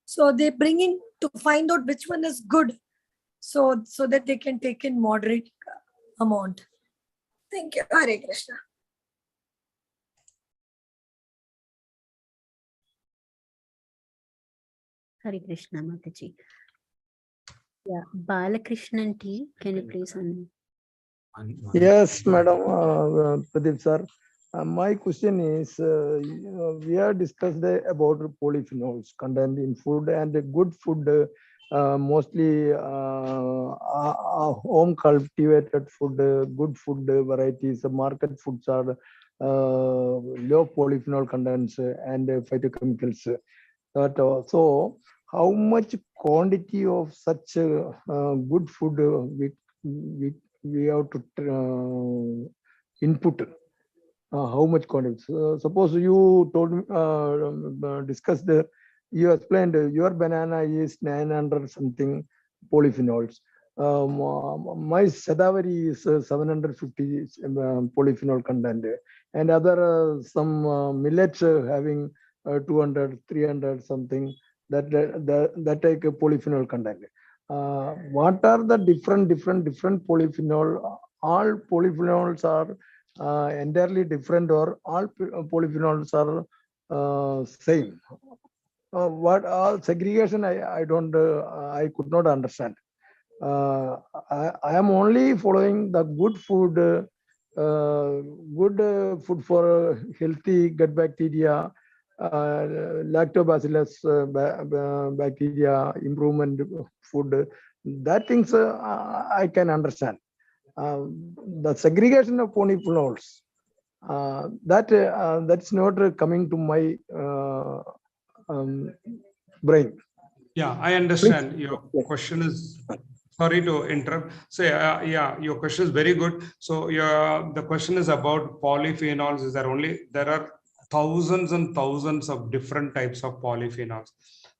So they bring in to find out which one is good, so that they can take in moderate amount. Thank you. Hare Krishna. Hare Krishna, Mataji. Yeah, Balakrishnan T, can you please unmute? Yes, Madam Pradeep sir. My question is, we have discussed about polyphenols content in food, and good food, mostly home cultivated food, good food varieties. Market foods are low polyphenol contents and phytochemicals. So how much quantity of such good food we have to input? How much quantity? Suppose you told me, discussed, you explained your banana is 900 something polyphenols. My Sadavari is 750 polyphenol content, and other some millets having 200, 300 something that take a polyphenol content. What are the different polyphenol? All polyphenols are entirely different, or all polyphenols are same? What all segregation? I don't. I could not understand. I am only following the good food, food for healthy gut bacteria, lactobacillus bacteria, improvement food. That things I can understand. The segregation of polyphenols, that's not coming to my brain. Yeah, I understand. Your question is, sorry to interrupt. So yeah, your question is very good. So the question is about polyphenols. Is there are thousands and thousands of different types of polyphenols.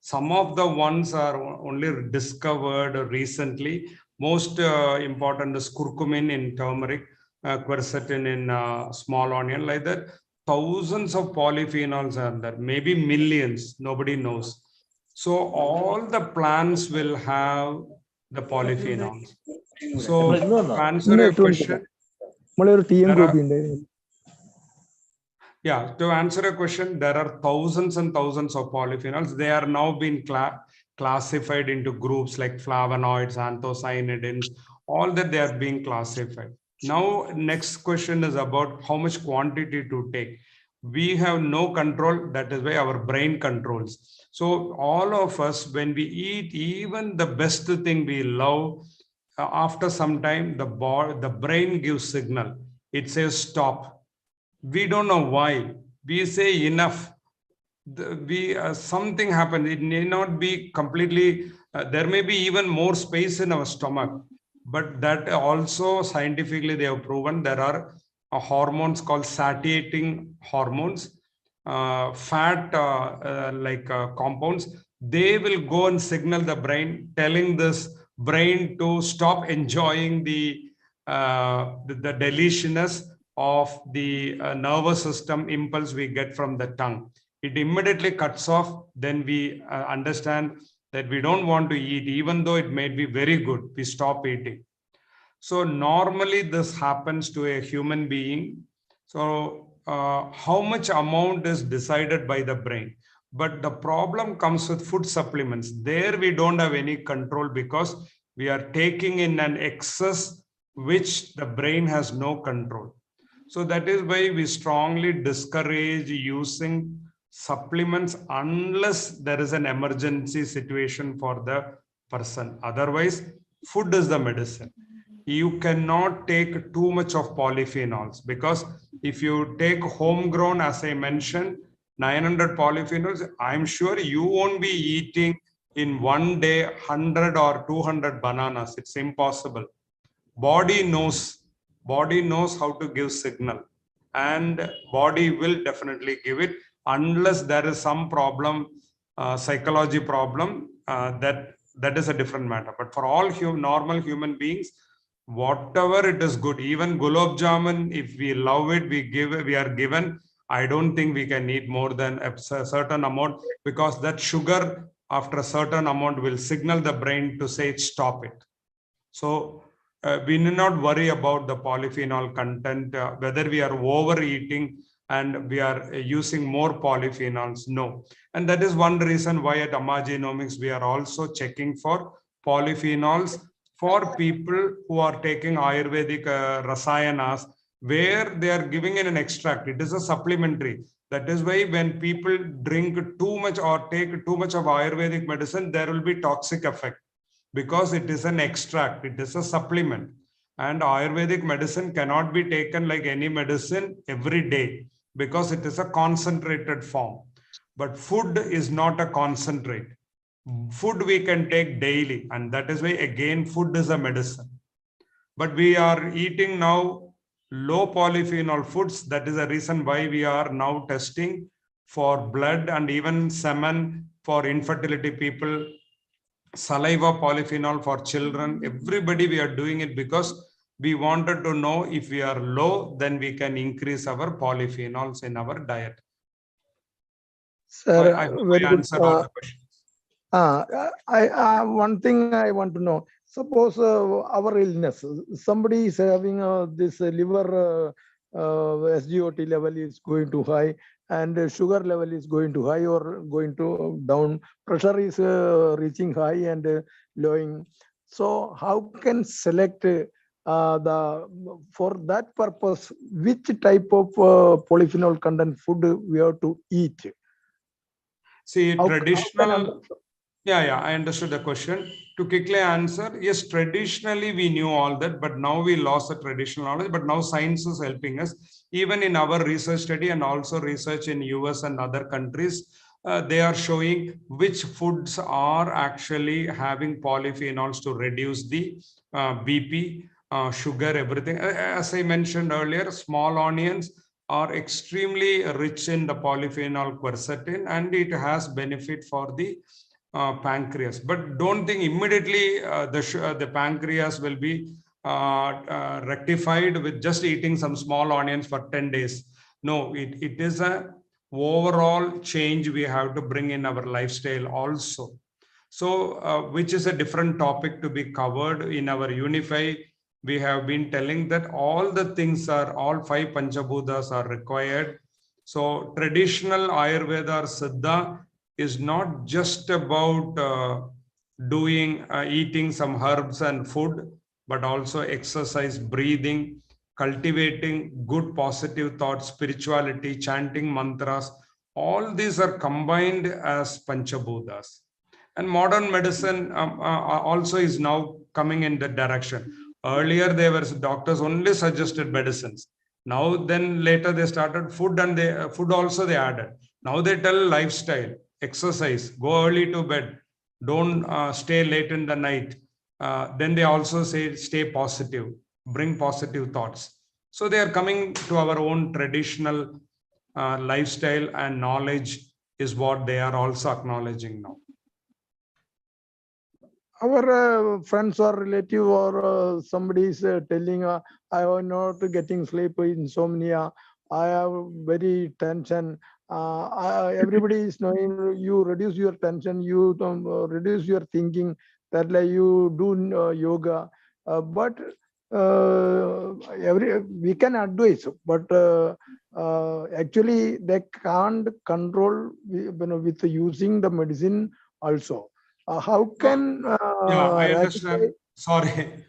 Some of the ones are only discovered recently. Most important is curcumin in turmeric, quercetin in small onion, like that. Thousands of polyphenols are there, maybe millions, nobody knows. So all the plants will have the polyphenols. So to answer your question, yeah, to answer a question, there are thousands and thousands of polyphenols. They are now being classified into groups like flavonoids, anthocyanidins, all that they are being classified. Now, next question is about how much quantity to take. We have no control. That is why our brain controls. So all of us, when we eat even the best thing we love, after some time, the brain gives signal. It says stop. We don't know why. We say enough. Something happened. It may not be completely. There may be even more space in our stomach, but that also scientifically they have proven there are hormones called satiating hormones, fat compounds. They will go and signal the brain, telling this brain to stop enjoying the deliciousness of the nervous system impulse we get from the tongue. It immediately cuts off. Then we understand that we don't want to eat, even though it may be very good. We stop eating. So normally this happens to a human being. So how much amount is decided by the brain? But the problem comes with food supplements. There we don't have any control because we are taking in an excess which the brain has no control. So that is why we strongly discourage using supplements unless there is an emergency situation for the person. Otherwise, food is the medicine. You cannot take too much of polyphenols, because if you take homegrown, as I mentioned, 900 polyphenols, I'm sure you won't be eating in one day 100 or 200 bananas. It's impossible. Body knows how to give signal, and body will definitely give it unless there is some problem, psychology problem, that is a different matter. But for all normal human beings, whatever it is good, even gulab jamun, if we love it, we are given. I don't think we can eat more than a certain amount, because that sugar after a certain amount will signal the brain to say stop it. So we need not worry about the polyphenol content, whether we are overeating and we are using more polyphenols. No. And that is one reason why at Amma Genomics we are also checking for polyphenols for people who are taking Ayurvedic rasayanas, where they are giving in an extract. It is a supplementary. That is why when people drink too much or take too much of Ayurvedic medicine, there will be toxic effect, because it is an extract, it is a supplement. And Ayurvedic medicine cannot be taken like any medicine every day, because it is a concentrated form. But food is not a concentrate. Food we can take daily, and that is why again food is a medicine. But we are eating now low polyphenol foods. That is the reason why we are now testing for blood and even semen for infertility people, saliva polyphenol for children. Everybody we are doing it because we wanted to know if we are low, then we can increase our polyphenols in our diet. Sir, I hope very I good. answered all the questions. One thing I want to know. Suppose our illness, somebody is having this liver SGOT level is going to high, and sugar level is going to high or going to down. Pressure is reaching high and lowing. So how can select for that purpose which type of polyphenol content food we have to eat? See, traditional. Yeah, I understood the question. To quickly answer, yes, traditionally we knew all that, but now we lost the traditional knowledge. But now science is helping us. Even in our research study and also research in US and other countries, they are showing which foods are actually having polyphenols to reduce the BP, sugar, everything. As I mentioned earlier, small onions are extremely rich in the polyphenol quercetin, and it has benefit for the pancreas. But don't think immediately the pancreas will be rectified with just eating some small onions for 10 days. No, it is a overall change we have to bring in our lifestyle also. So which is a different topic to be covered in our Unify. We have been telling that all the things are, all 5 Panchabhutas are required. So traditional Ayurveda or Siddha is not just about eating some herbs and food, but also exercise, breathing, cultivating good positive thoughts, spirituality, chanting mantras. All these are combined as Panchabhutas. And modern medicine also is now coming in that direction. Earlier, there were doctors only suggested medicines. Now, then later they started food, and food also they added. Now they tell lifestyle, exercise, go early to bed, don't stay late in the night. Then they also say stay positive, bring positive thoughts. So they are coming to our own traditional lifestyle, and knowledge is what they are also acknowledging now. Our friends or relative or somebody is telling, I am not getting sleep, insomnia, I have very tension. Everybody is knowing you reduce your tension, you reduce your thinking, that like you do yoga. But we can advise, but actually they can't control with using the medicine also. How can I understand. Sorry,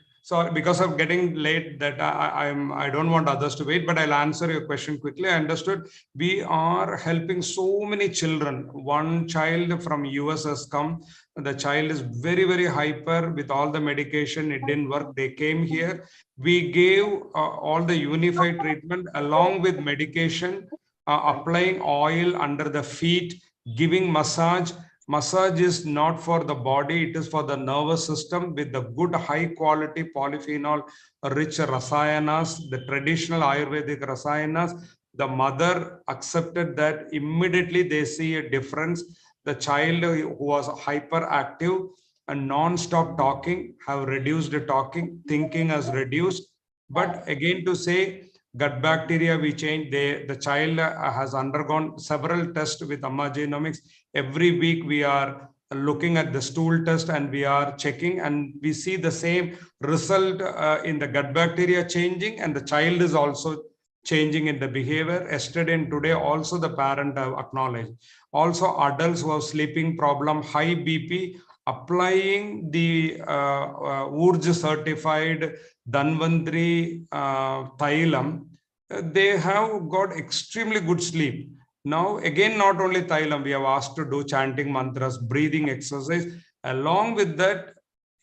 because of getting late, that I don't want others to wait, but I'll answer your question quickly. I understood. We are helping so many children. One child from US has come. The child is very, very hyper with all the medication. It didn't work. They came here. We gave all the unified treatment along with medication, applying oil under the feet, giving massage. Massage is not for the body, it is for the nervous system with the good high quality polyphenol rich rasayanas, the traditional Ayurvedic rasayanas. The mother accepted that immediately they see a difference. The child who was hyperactive and non-stop talking have reduced the talking, thinking has reduced. But again to say, gut bacteria we change, the child has undergone several tests with Amma Genomics. Every week we are looking at the stool test and we are checking, and we see the same result in the gut bacteria changing, and the child is also changing in the behavior. Yesterday and today also the parent have acknowledged. Also adults who have sleeping problem, high BP, applying the Urj certified Dhanvantri Thailam, they have got extremely good sleep. Now, again, not only Thailam, we have asked to do chanting mantras, breathing exercise. Along with that,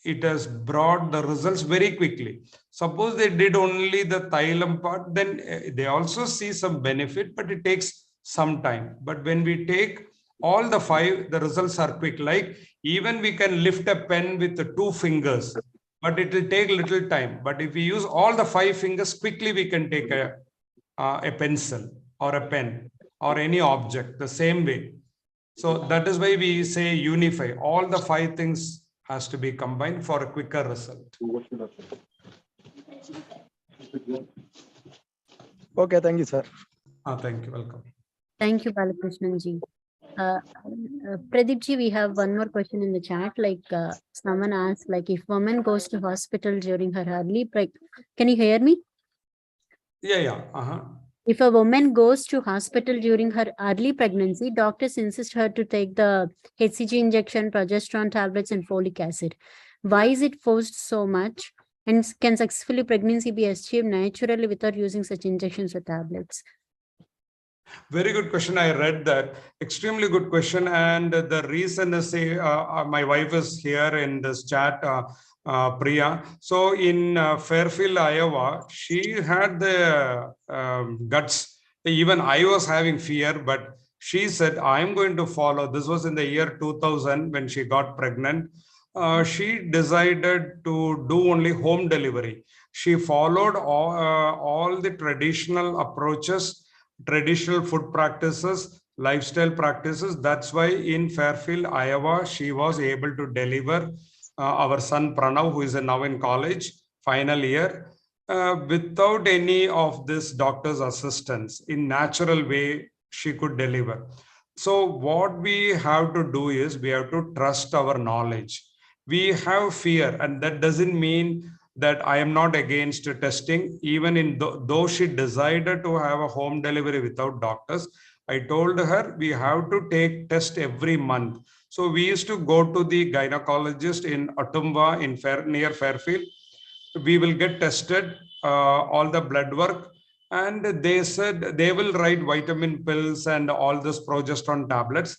it has brought the results very quickly. Suppose they did only the Thailam part, then they also see some benefit, but it takes some time. But when we take all the 5, the results are quick. Like even we can lift a pen with the 2 fingers, but it will take little time. But if we use all the 5 fingers, quickly we can take a pencil or a pen or any object the same way. So that is why we say unify. All the 5 things has to be combined for a quicker result. Okay, thank you, sir. Thank you. Welcome. Thank you, Balakrishnan ji. Pradeep ji, we have one more question in the chat. Like someone asked, like if woman goes to hospital during her early can you hear me? Yeah. If a woman goes to hospital during her early pregnancy, doctors insist her to take the HCG injection, progesterone tablets, and folic acid. Why is it forced so much? And can successfully pregnancy be achieved naturally without using such injections or tablets? Very good question. I read that. Extremely good question. And the reason is, my wife is here in this chat, Priya. So in Fairfield, Iowa, she had the guts. Even I was having fear, but she said, I'm going to follow. This was in the year 2000 when she got pregnant. She decided to do only home delivery. She followed all the traditional approaches, traditional food practices, lifestyle practices. That's why in Fairfield, Iowa, she was able to deliver our son Pranav, who is now in college, final year, without any of this doctor's assistance. In natural way, she could deliver. So what we have to do is we have to trust our knowledge. We have fear, and that doesn't mean that I am not against testing. Even in though she decided to have a home delivery without doctors, I told her we have to take test every month. So we used to go to the gynecologist in Ottumwa near Fairfield. We will get tested, all the blood work, and they said they will write vitamin pills and all this progesterone tablets.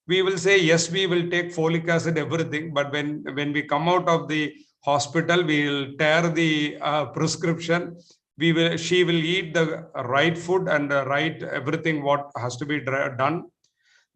We will say, yes, we will take folic acid, everything. But when we come out of the hospital, we will tear the prescription. She will eat the right food and right everything what has to be done.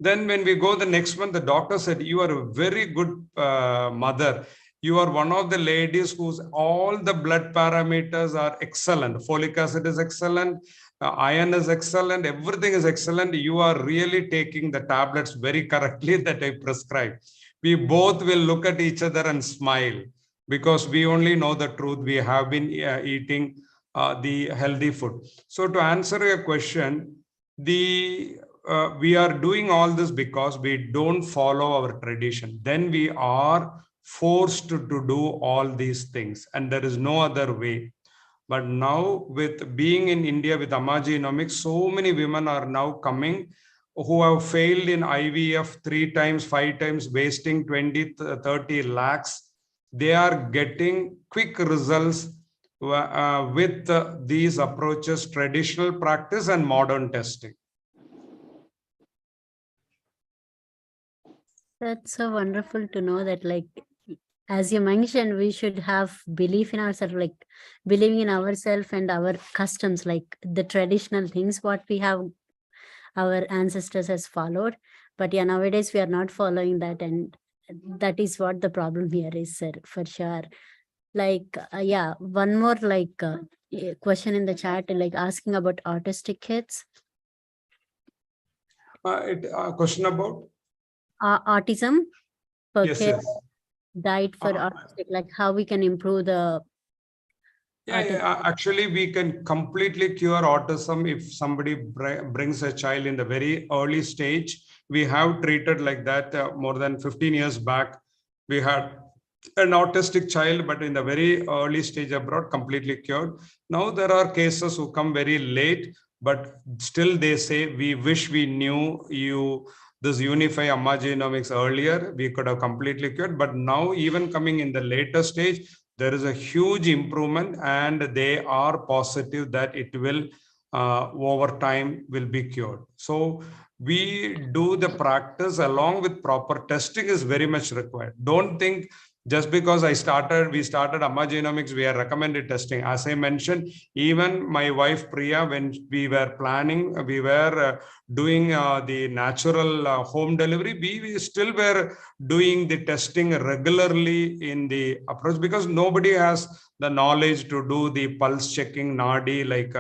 Then when we go the next month, the doctor said, you are a very good mother. You are one of the ladies whose all the blood parameters are excellent. Folic acid is excellent. Iron is excellent. Everything is excellent. You are really taking the tablets very correctly that I prescribed. We both will look at each other and smile because we only know the truth. We have been eating the healthy food. So to answer your question, we are doing all this because we don't follow our tradition. Then we are forced to do all these things, and there is no other way. But now, with being in India with Amma Genomics, so many women are now coming who have failed in IVF 3 times, 5 times, wasting 20, 30 lakhs. They are getting quick results with these approaches, traditional practice and modern testing. That's so wonderful to know that, like, as you mentioned, we should have belief in ourselves, like believing in ourselves and our customs, like the traditional things, what we have, our ancestors has followed. But yeah, nowadays we are not following that. And that is what the problem here is, sir, for sure. Like, yeah, one more like question in the chat, like asking about autistic kids. Question about? Autism for Yes, kids. yes. Diet for autistic, like how we can improve the actually we can completely cure autism if somebody brings a child in the very early stage. We have treated like that more than 15 years back. We had an autistic child, but in the very early stage abroad, completely cured. Now there are cases who come very late, but still they say, we wish we knew this Unify Amma Genomics earlier, we could have completely cured. But now even coming in the later stage, there is a huge improvement, and they are positive that it will over time will be cured. So we do the practice along with proper testing is very much required. Don't think Just because we started Amma Genomics, we are recommended testing. As I mentioned, even my wife Priya, when we were planning, we were doing the natural home delivery, we still were doing the testing regularly in the approach, because nobody has the knowledge to do the pulse checking Nadi like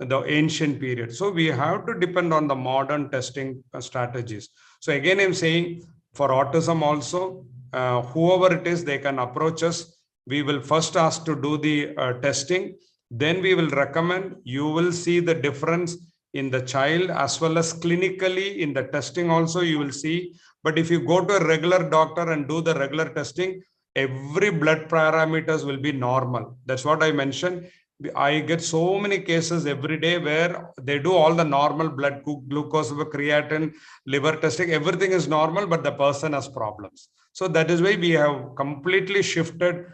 the ancient period. So we have to depend on the modern testing strategies. So again, I'm saying for autism also, whoever it is, they can approach us. We will first ask to do the testing. Then we will recommend. You will see the difference in the child as well as clinically in the testing also you will see. But if you go to a regular doctor and do the regular testing, every blood parameters will be normal. That's what I mentioned. I get so many cases every day where they do all the normal blood glucose, creatinine, liver testing, everything is normal, but the person has problems. So that is why we have completely shifted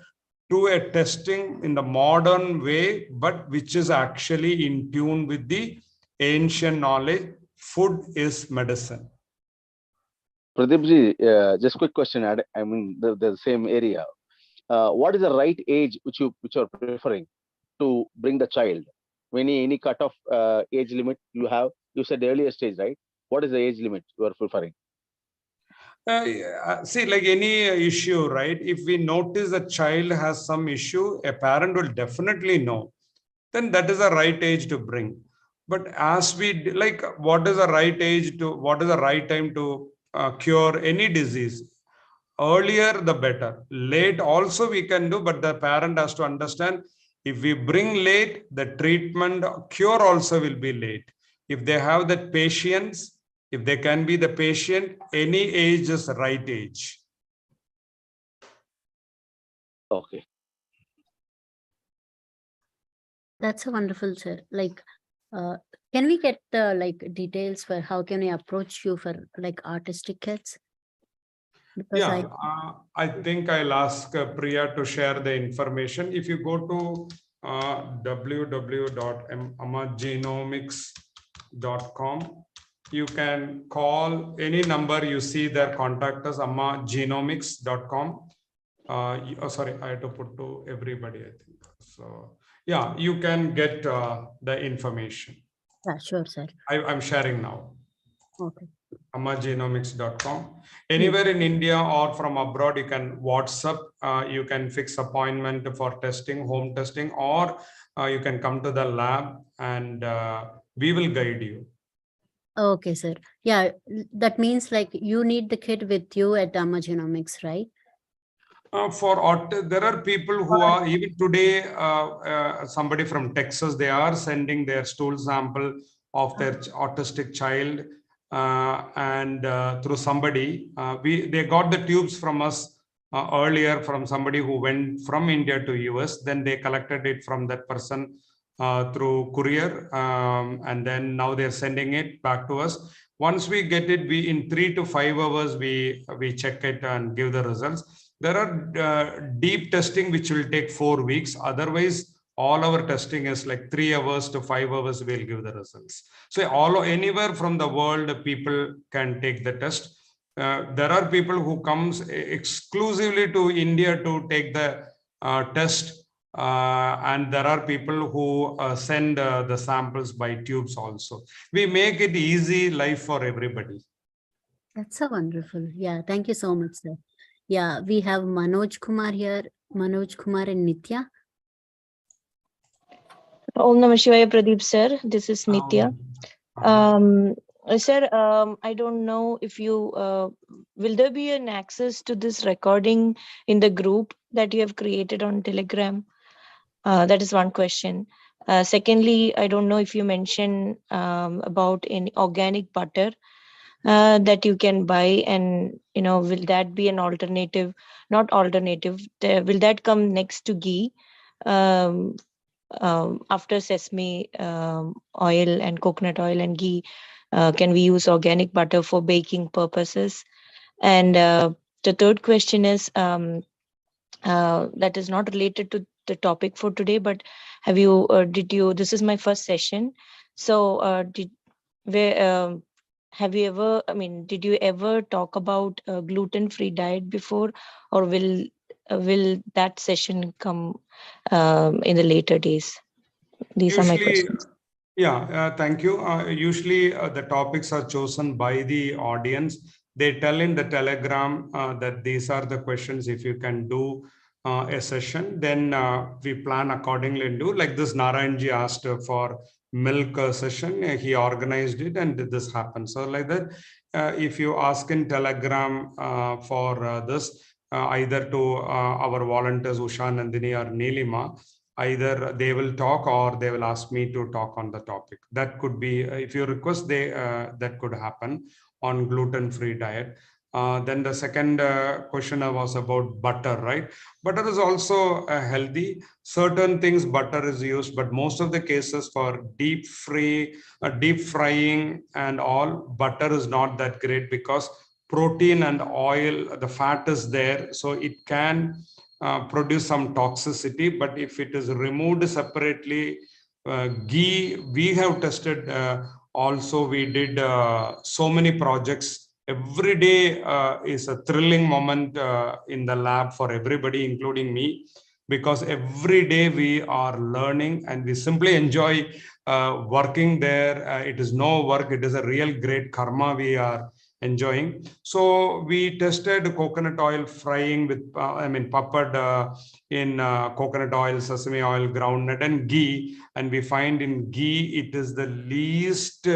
to a testing in the modern way, but which is actually in tune with the ancient knowledge. Food is medicine. Pradeep just quick question. I mean, the same area. What is the right age which you are preferring to bring the child? Any cutoff age limit you have? You said earlier stage, right? What is the age limit you are preferring? See, like any issue, right? If we notice a child has some issue, a parent will definitely know. Then that is the right age to bring. But as we like, what is the right age to? What is the right time to cure any disease? Earlier, the better. Late also we can do, but the parent has to understand. If we bring late, the treatment cure also will be late. If they have that patience, if they can be the patient, any age is the right age. Okay. That's a wonderful, sir. Like, can we get the details for how can we approach you for like autistic kids? Because yeah, I think I'll ask Priya to share the information. If you go to www.ammagenomics.com, you can call any number you see there, contact us, ammagenomics.com. Sorry, I had to put to everybody, I think. So yeah, you can get the information. Yeah, sure, sir. I'm sharing now. Okay. ammagenomics.com. Anywhere in India or from abroad, you can WhatsApp, you can fix appointment for testing, home testing, or you can come to the lab and we will guide you. Okay, sir. Yeah, that means like you need the kid with you at Amma Genomics, right? There are people who are even today, somebody from Texas, they are sending their stool sample of their autistic child, and through somebody, they got the tubes from us earlier from somebody who went from India to US. Then they collected it from that person through courier, and then now they're sending it back to us. Once we get it, we in 3 to 5 hours we check it and give the results. There are deep testing which will take 4 weeks. Otherwise, all our testing is like 3 hours to 5 hours we'll give the results. So anywhere from the world, people can take the test. There are people who comes exclusively to India to take the test. And there are people who send the samples by tubes also. We make it easy life for everybody. That's so wonderful. Yeah, thank you so much, sir. Yeah, we have Manoj Kumar here. Manoj Kumar and Nitya. Om Namah Shivaya, Pradeep sir. This is Nitya. Sir, I don't know if you will there be an access to this recording in the group that you have created on Telegram? That is one question. Secondly, I don't know if you mentioned about any organic butter that you can buy, and will that be an alternative? Not alternative. Will that come next to ghee? After sesame oil and coconut oil and ghee, can we use organic butter for baking purposes? And the third question is that is not related to the topic for today, but have you this is my first session, so have you ever, did you ever talk about gluten-free diet before, or will will that session come in the later days? These are my questions. Yeah, thank you. Usually the topics are chosen by the audience. They tell in the Telegram that these are the questions. If you can do a session, then we plan accordingly and do. Like this, Narayanji asked for milk session. He organized it and this happened. So like that, if you ask in Telegram for this, either to our volunteers, Usha, Nandini or Neelima, either they will talk or they will ask me to talk on the topic. That could be, if you request, that could happen on gluten-free diet. Then the second question was about butter, right? Butter is also healthy. Certain things butter is used, but most of the cases for deep frying and all, butter is not that great because protein and oil, the fat is there, so it can produce some toxicity. But if it is removed separately, ghee, we have tested also. We did so many projects. Every day is a thrilling moment in the lab for everybody, including me, because every day we are learning and we simply enjoy working there. It is no work, it is a real great karma we are enjoying. So we tested coconut oil frying with, puppered in coconut oil, sesame oil, groundnut and ghee. And we find in ghee, it is the least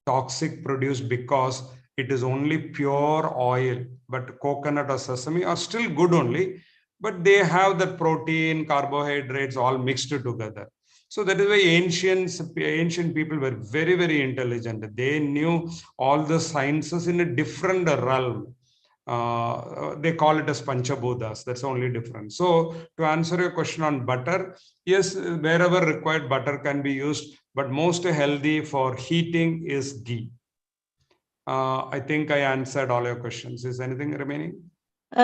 toxic produced because it is only pure oil. But coconut or sesame are still good only, but they have the protein, carbohydrates all mixed together. So that is why ancient people were very, very intelligent. They knew all the sciences in a different realm. They call it as Panchabhutas. That's the only difference. So to answer your question on butter, yes, wherever required, butter can be used, but most healthy for heating is ghee. I think I answered all your questions. Is anything remaining?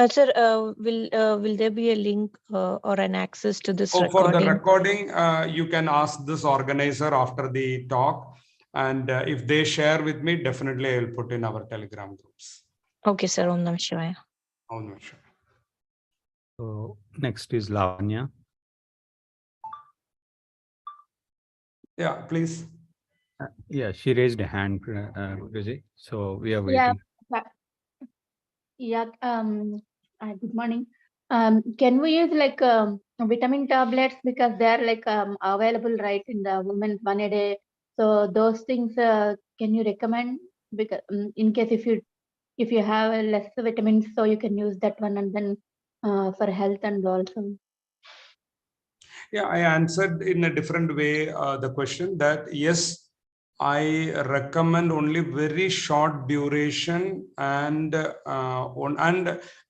Sir, will there be a link or an access to this For recording? the recording, you can ask this organizer after the talk. And if they share with me, definitely I will put in our Telegram groups. Okay, sir. Om Namah Shivaya. Om Namah Shivaya. So next is Lavanya. Yeah, please. Yeah, she raised a hand, Vijay. So we are waiting. Yeah. Good morning. Can we use like vitamin tablets because they are like available right in the women's one a day? So those things can you recommend? Because in case if you have less vitamins, so you can use that one, and then for health and also. Yeah, I answered in a different way the question that yes, I recommend only very short duration and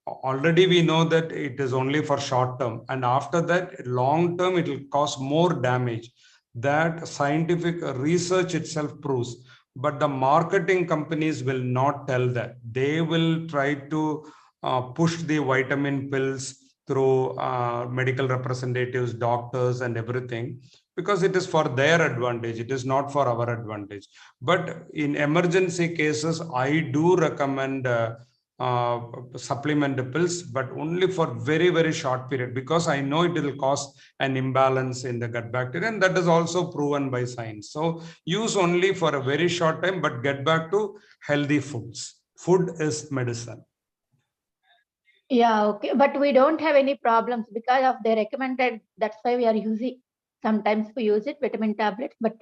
already we know that it is only for short term, and after that long term it will cause more damage. That scientific research itself proves, but the marketing companies will not tell that. They will try to push the vitamin pills through medical representatives, doctors and everything, because it is for their advantage. It is not for our advantage. But in emergency cases, I do recommend supplement pills, but only for very, very short period, because I know it will cause an imbalance in the gut bacteria, and that is also proven by science. So use only for a very short time, but get back to healthy foods. Food is medicine. Yeah, okay. But we don't have any problems because of they recommended. That's why we are using. Sometimes we use it, vitamin tablets. But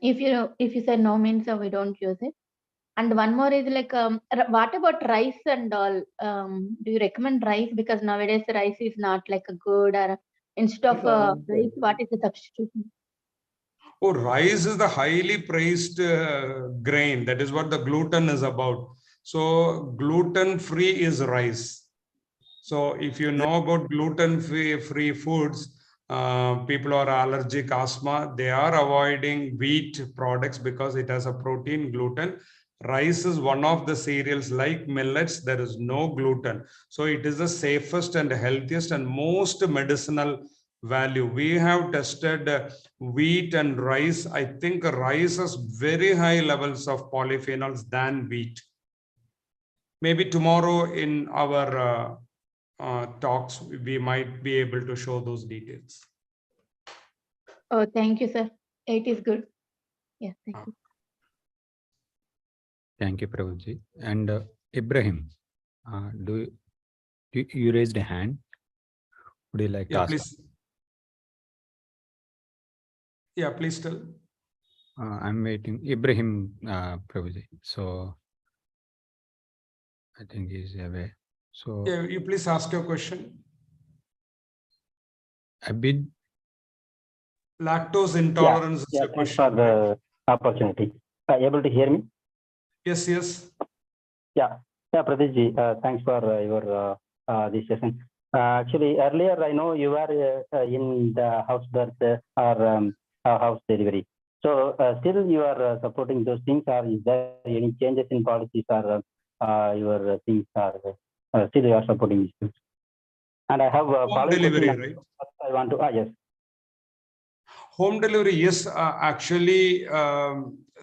if you say no means we don't use it. And one more is like, what about rice and all? Do you recommend rice? Because nowadays rice is not like a good, or instead of rice, what is the substitution? Oh, rice is the highly praised grain. That is what the gluten is about. So gluten-free is rice. So if you know about gluten-free foods, people who are allergic, asthma, they are avoiding wheat products because it has a protein, gluten. Rice is one of the cereals like millets. There is no gluten. So it is the safest and healthiest and most medicinal value. We have tested wheat and rice. I think rice has very high levels of polyphenols than wheat. Maybe tomorrow in our talks, we might be able to show those details. Oh, thank you, sir. It is good. Yeah, thank you. Thank you, Prabhuji. And Ibrahim, you raised a hand? Would you like to Yeah, ask? please. Yeah, please tell. I'm waiting. Ibrahim, Prabhuji. So I think he's away. So Yeah, you please ask your question. Abid. Lactose intolerance is a Thanks question. for the opportunity. Able to hear me? Yes, yes. Yeah, Pradeep ji, thanks for your this session. Actually, earlier I know you were in the house birth or house delivery. So still you are supporting those things, or is there any changes in policies or your things are still you are supporting these things? And I have a Home following delivery, question. right? I want to yes. Home delivery, yes. Actually,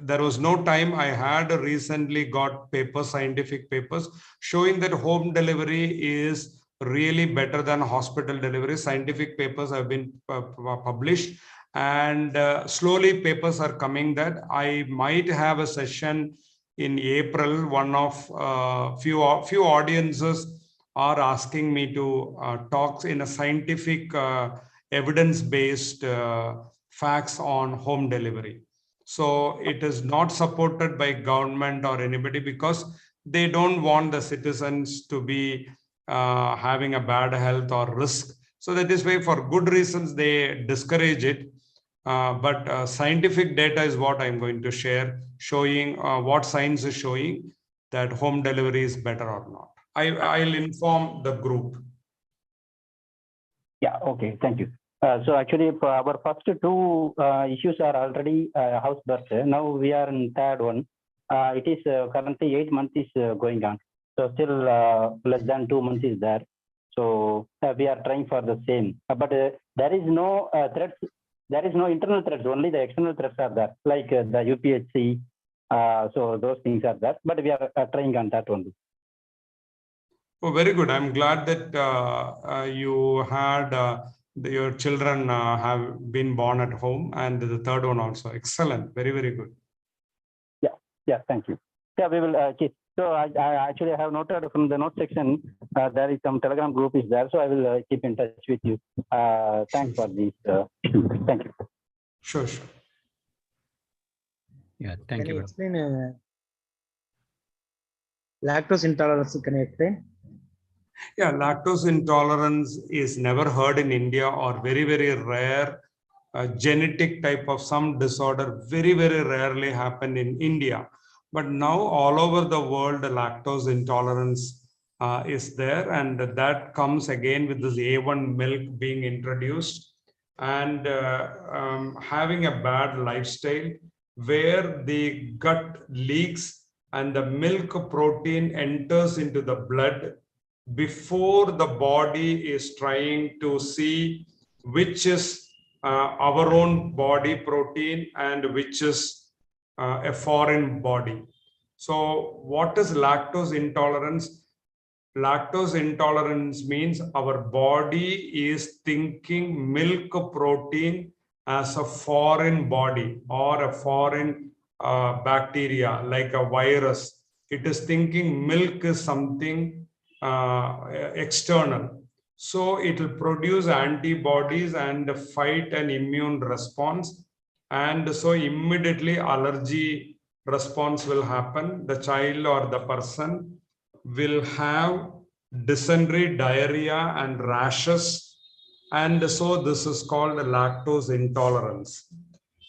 there was no time. I had recently got papers, scientific papers, showing that home delivery is really better than hospital delivery. Scientific papers have been published, and slowly papers are coming that I might have a session in April. One of few audiences are asking me to talk in a scientific evidence-based facts on home delivery. So it is not supported by government or anybody because they don't want the citizens to be having a bad health or risk. So that is why for good reasons they discourage it. But scientific data is what I'm going to share, showing what science is showing that home delivery is better or not. I'll inform the group. Yeah, okay, thank you. So actually, for our first two issues are already house birth. Now we are in third one. It is currently 8 months is going on. So still less than 2 months is there. So we are trying for the same. But there is no threats. There is no internal threats. Only the external threats are there, like the UPHC. So those things are there. But we are trying on that only. Oh, very good. I'm glad that you had your children have been born at home, and the third one also. Excellent. Very, very good. Yeah, yeah, thank you. Yeah, we will keep. So I actually have noted from the note section, there is some Telegram group is there. So I will keep in touch with you. Thanks for this. Thank you. Sure, sure. Yeah, thank you. Can you explain lactose intolerance? Can you explain? Yeah, lactose intolerance is never heard in India, or very, very rare. Genetic type of some disorder very, very rarely happen in India. But now all over the world, the lactose intolerance is there, and that comes again with this A1 milk being introduced, and having a bad lifestyle where the gut leaks and the milk protein enters into the blood before the body is trying to see which is our own body protein and which is a foreign body. So what is lactose intolerance? Lactose intolerance means our body is thinking milk protein as a foreign body or a foreign bacteria like a virus. It is thinking milk is something external. So it will produce antibodies and fight an immune response. And so immediately allergy response will happen. The child or the person will have dysentery, diarrhea, and rashes. And so this is called lactose intolerance.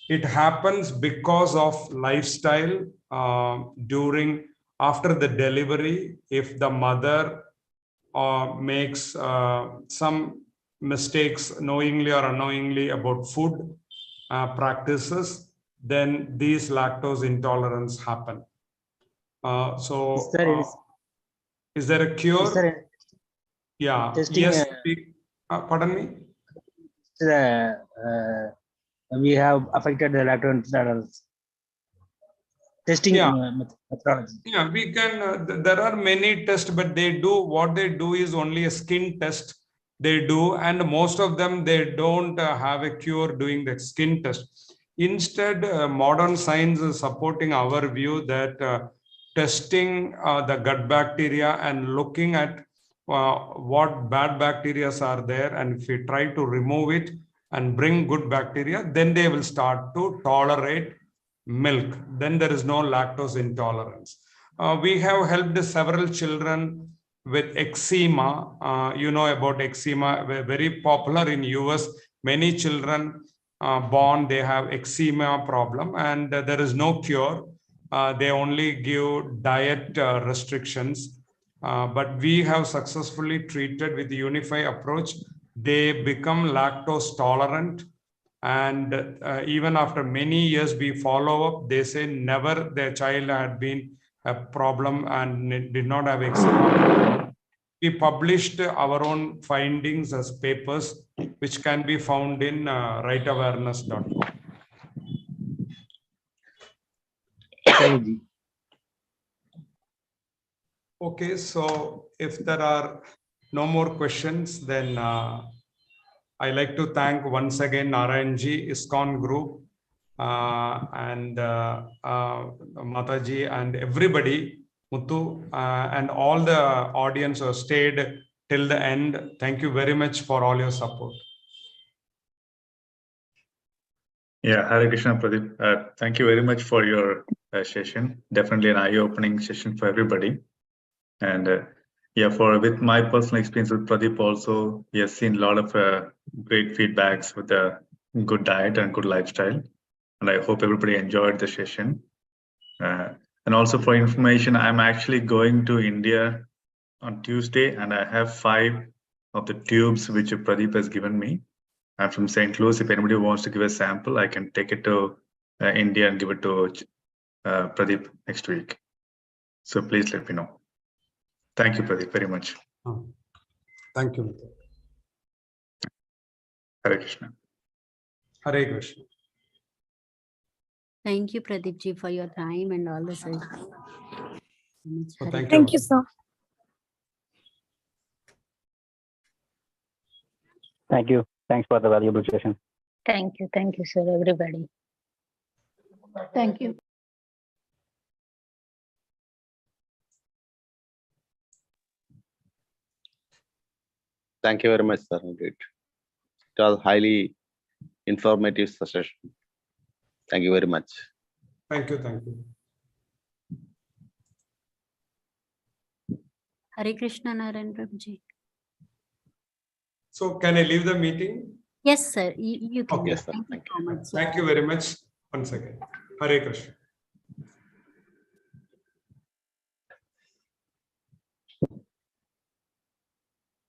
It happens because of lifestyle after the delivery. If the mother makes some mistakes knowingly or unknowingly about food practices, then these lactose intolerance happen. Is there a cure? Is there Yeah. testing, Yes. Pardon me? We have affected the lactose intolerance. testing Yeah. methodology? Yeah, we can. There are many tests, but what they do is only a skin test. They do, and most of them they don't have a cure doing the skin test. Instead, modern science is supporting our view that testing the gut bacteria and looking at what bad bacteria are there, and if we try to remove it and bring good bacteria, then they will start to tolerate milk. Then there is no lactose intolerance. We have helped several children with eczema. You know about eczema, very popular in US. Many children born, they have eczema problem, and there is no cure. They only give diet restrictions. But we have successfully treated with the Unify approach. They become lactose tolerant. And even after many years we follow up, they say never their child had been a problem and did not have eczema. We published our own findings as papers, which can be found in rightawareness.com. Thank you. Okay, so if there are no more questions, then I like to thank once again Narayanji, ISKCON Group, and Mataji and everybody, Muthu, and all the audience who stayed till the end. Thank you very much for all your support. Yeah, Hare Krishna, Pradeep. Thank you very much for your session. Definitely an eye-opening session for everybody. And yeah, with my personal experience with Pradeep also, he has seen a lot of great feedbacks with a good diet and good lifestyle. And I hope everybody enjoyed the session. And also for information, I'm actually going to India on Tuesday, and I have 5 of the tubes which Pradeep has given me. I'm from St. Louis. If anybody wants to give a sample, I can take it to India and give it to Pradeep next week. So please let me know. Thank you, Pradeep, very much. Thank you. Hare Krishna. Hare Krishna. Thank you, Pradeep ji, for your time and all the sessions. Thank you, sir. Thank you. Thanks for the valuable session. Thank you, sir, everybody. Thank you. Thank you very much, sir. It was highly informative session. Thank you very much. Thank you. Thank you. Hare Krishna, Narendra ji. So can I leave the meeting? Yes, sir. You can. Okay, Thank you so much. Thank you very much once again. Hare Krishna.